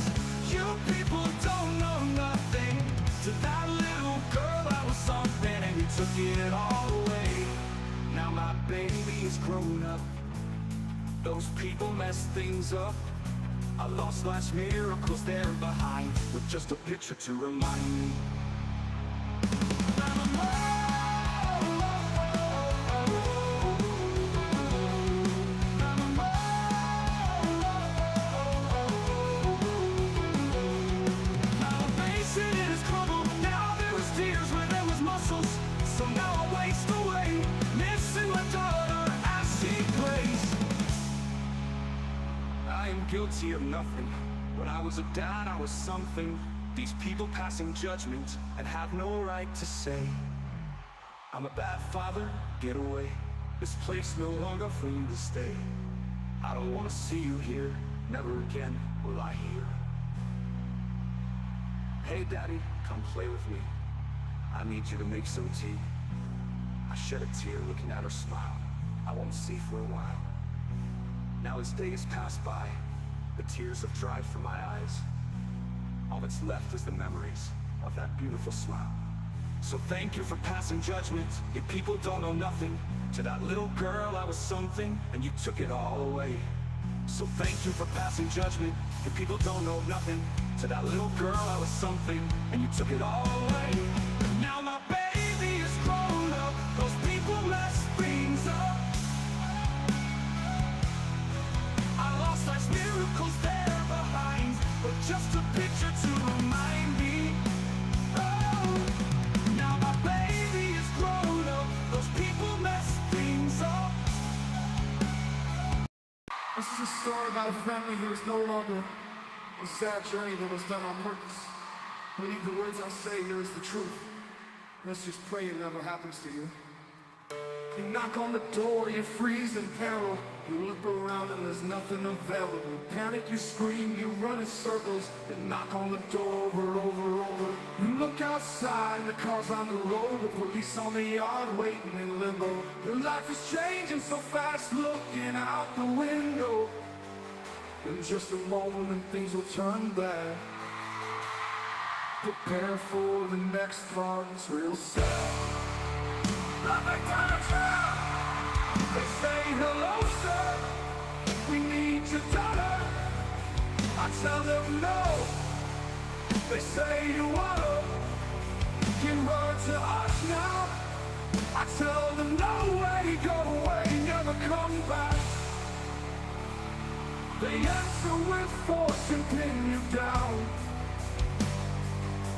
You people don't know nothing. To that little girl I was something, and you took it all away. Now my baby is grown up. Those people messed things up. I lost life's miracles there behind, with just a picture to remind me. Guilty of nothing. When I was a dad, I was something. These people passing judgment and have no right to say I'm a bad father, get away. This place no longer for you to stay. I don't want to see you here, never again will I hear. Hey daddy, come play with me. I need you to make some tea. I shed a tear looking at her smile I won't see for a while. Now as days pass by, the tears have dried from my eyes. All that's left is the memories of that beautiful smile. So thank you for passing judgment. You people don't know nothing. To that little girl I was something, and you took it all away. So thank you for passing judgment. You people don't know nothing. To that little girl I was something, and you took it all away. Now my baby is grown up. Those people messed things up. I lost life's miracles there behind, but just a picture to remind me. Oh, now my baby is grown up. Those people messed things up. This is a story about a family who is no longer a sad journey that was done on purpose. Believe the words I say, here is the truth. Let's just pray it never happens to you. You knock on the door, you freeze in peril. You look around and there's nothing available. Panic, you scream, you run in circles. You knock on the door over. You look outside, the car's on the road. The police on the yard waiting in limbo. Your life is changing so fast, looking out the window. In just a moment and things will turn back. Prepare for the next part, it's real sad. Nothing to the truth. They say hello sir, we need your daughter. I tell them no. They say you wanna speaking words to us now. I tell them no way, go away, never come back. They answer with force and pin you down.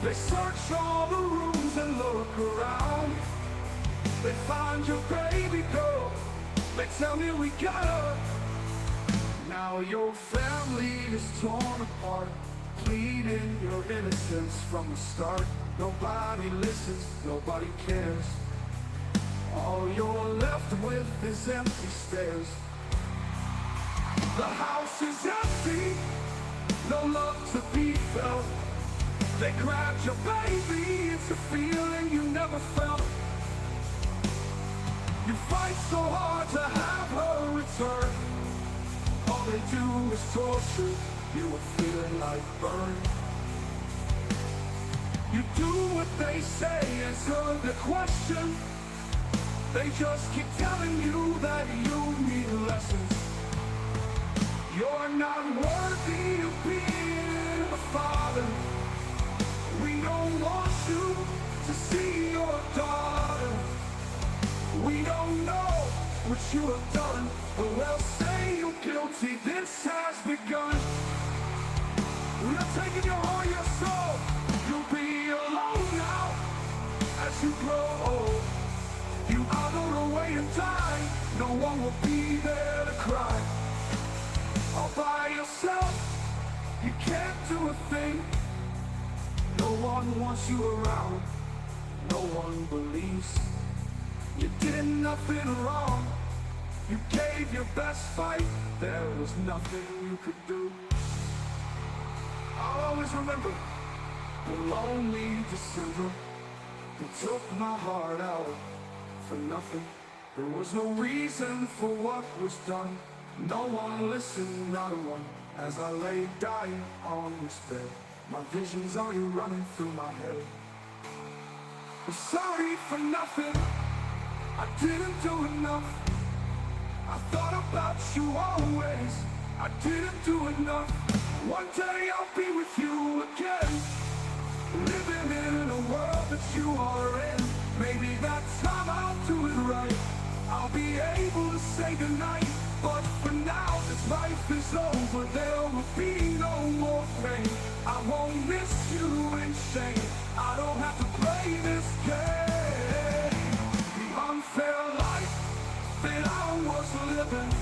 They search all the rooms and look around. They find your baby girl. They tell me we got her. Now your family is torn apart, pleading your innocence from the start. Nobody listens, nobody cares. All you're left with is empty stairs. The house is empty, no love to be felt. They grabbed your baby, it's a feeling you never felt. You fight so hard to have her return. All they do is torture you, are feeling like burn. You do what they say, answer the question. They just keep telling you that you need lessons. You're not worthy of being a father. We don't want you to see your daughter. We don't know what you have done, but we'll say you're guilty. This has begun. We are taking your heart, your soul. You'll be alone now as you grow old. You are gonna wait and die. No one will be there to cry. All by yourself, you can't do a thing. No one wants you around. No one believes you did nothing wrong. You gave your best fight. There was nothing you could do. I'll always remember the lonely December. You took my heart out for nothing. There was no reason for what was done. No one listened, not a one. As I lay dying on this bed, my visions are you running through my head. I'm sorry for nothing, I didn't do enough. I thought about you always, I didn't do enough. One day I'll be with you again, living in a world that you are in. Maybe that time I'll do it right. I'll be able to say goodnight. But for now, this life is over. There will be no more pain. I won't miss you in shame. I don't have to play this game. The unfair life that I was living,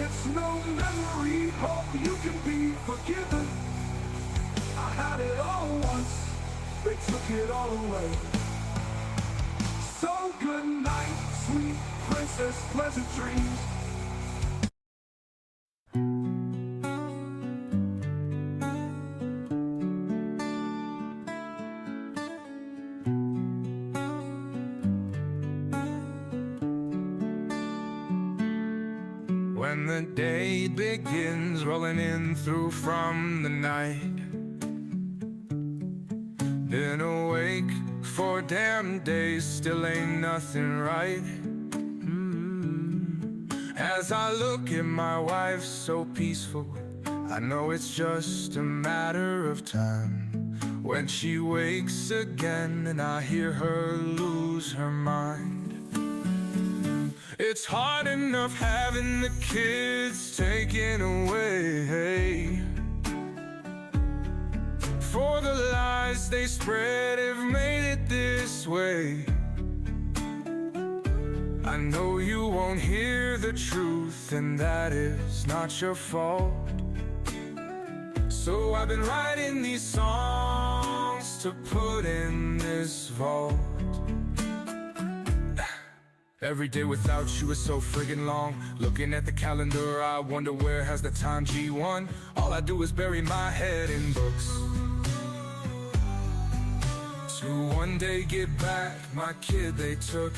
it's no memory. Hope you can be forgiven. I had it all once, they took it all away. So good night, sweet princess, pleasant dreams. When the day begins rolling in through from the night, been awake 4 damn days, still ain't nothing right. As I look at my wife so peaceful, I know it's just a matter of time when she wakes again and I hear her lose her mind. It's hard enough having the kids taken away. For the lies they spread have made it this way. I know you won't hear the truth, and that is not your fault. So I've been writing these songs to put in this vault. Every day without you is so friggin' long. Looking at the calendar, I wonder where has the time G1? All I do is bury my head in books to one day get back my kid they took.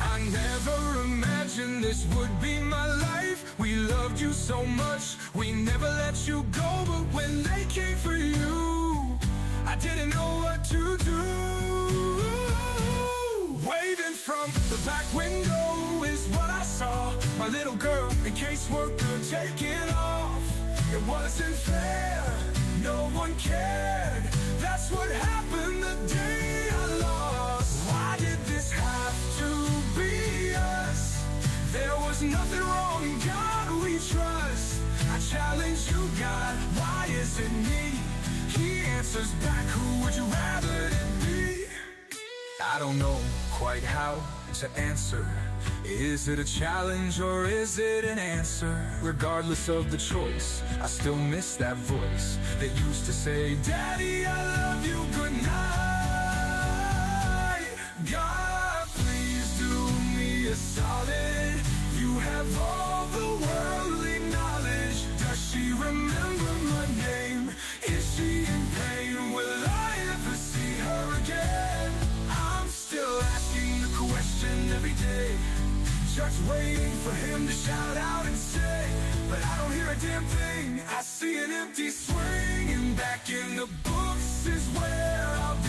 I never imagined this would be my life. We loved you so much, we never let you go. But when they came for you, I didn't know what to do. Waving from the back window is what I saw. My little girl in caseworker taking off. It wasn't fair, no one cared. That's what happened the day answers back. Who would you rather it be? I don't know quite how to answer. Is it a challenge or is it an answer? Regardless of the choice, I still miss that voice that used to say, Daddy, I love you, good night. God, please do me a solid. You have all the worldly knowledge. Does she remember my name? Is she in pain? Will I ever see her again? I'm still asking the question every day, just waiting for him to shout out and say, but I don't hear a damn thing. I see an empty swing, and back in the books is where I'll be.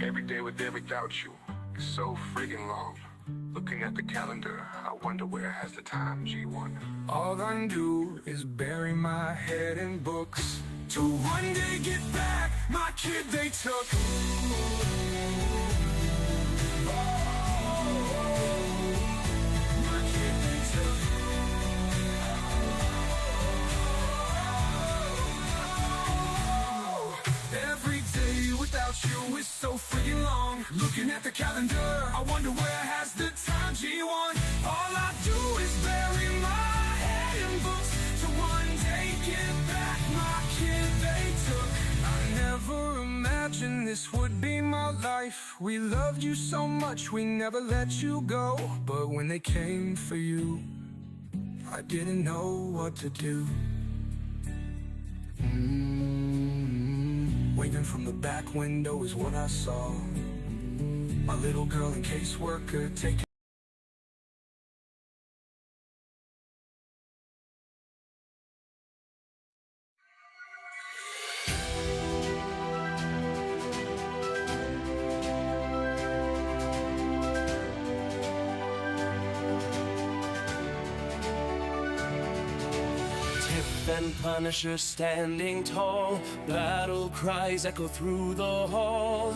Every day with and without you is so friggin' long. Looking at the calendar, I wonder where has the time, G1? All I do is bury my head in books to one day get back my kid they took. My kid they took. Every day without you is so friggin' long. Looking at the calendar, I wonder where has the time, G1? All I do is bury my head in books to one day get back my kid they took. I never imagined this would be my life. We loved you so much, we never let you go. But when they came for you, I didn't know what to do. Waving from the back window is what I saw. My little girl and caseworker taking Tiff and Punisher standing tall, battle cries echo through the hall.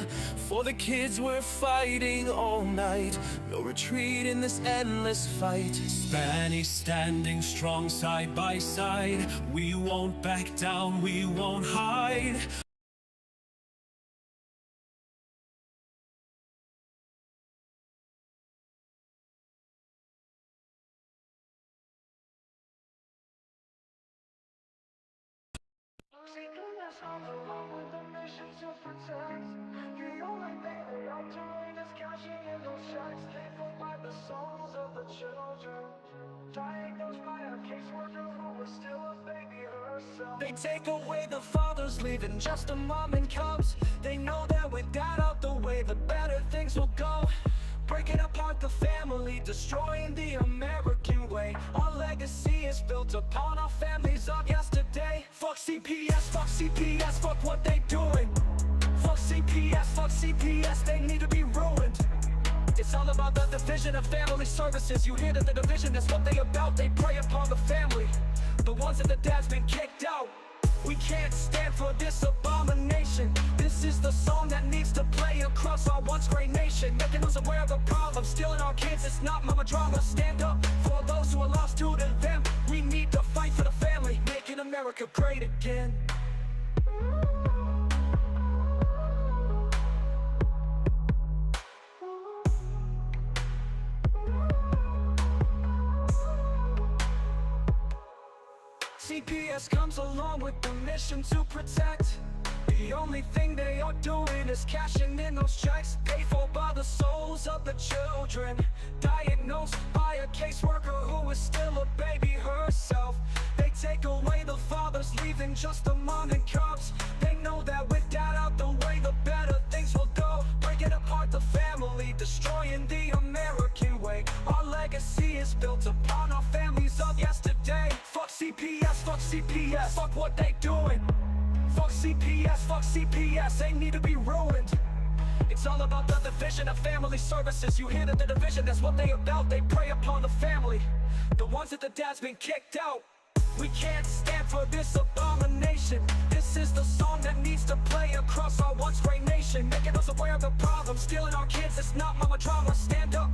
For the kids we're fighting all night, no retreat in this endless fight. Spanish standing strong side by side, we won't back down, we won't hide. Along with the mission to protect. The only thing they are doing is cashing in those checks. They fall by the souls of the children, diagnosed by a caseworker who was still a baby herself. They take away the fathers, leaving just a mom and cubs. They know that with that out the way, the better things will go. Breaking apart the family, destroying the American way. Our legacy is built upon our families of yesterday. Fuck CPS, fuck what they doing. Fuck CPS, they need to be ruined. It's all about the division of family services. You hear that the division, that's what they about. They prey upon the family, the ones that the dad's been kicked out. We can't stand for this abomination. This is the song that needs to play across our once great nation, making us aware of the problem, stealing our kids. It's not mama drama. Stand up for those who are lost due to them. We need to fight for the family, making America great again. CPS comes along with the mission to protect. The only thing they are doing is cashing in those checks. Paid for by the souls of the children, diagnosed by a caseworker who is still a baby herself. They take away the fathers, leaving just a mom and cubs. They know that with that out the way, the better things will go. Breaking apart the family, destroying the American way. Our legacy is built upon our families of yesterday. Fuck CPS, fuck what they doing. Fuck CPS, they need to be ruined. It's all about the division of family services. You hear that the division, that's what they about. They prey upon the family, the ones that the dad's been kicked out. We can't stand for this abomination. This is the song that needs to play across our once great nation, making us aware of the problem, stealing our kids. It's not mama drama. Stand up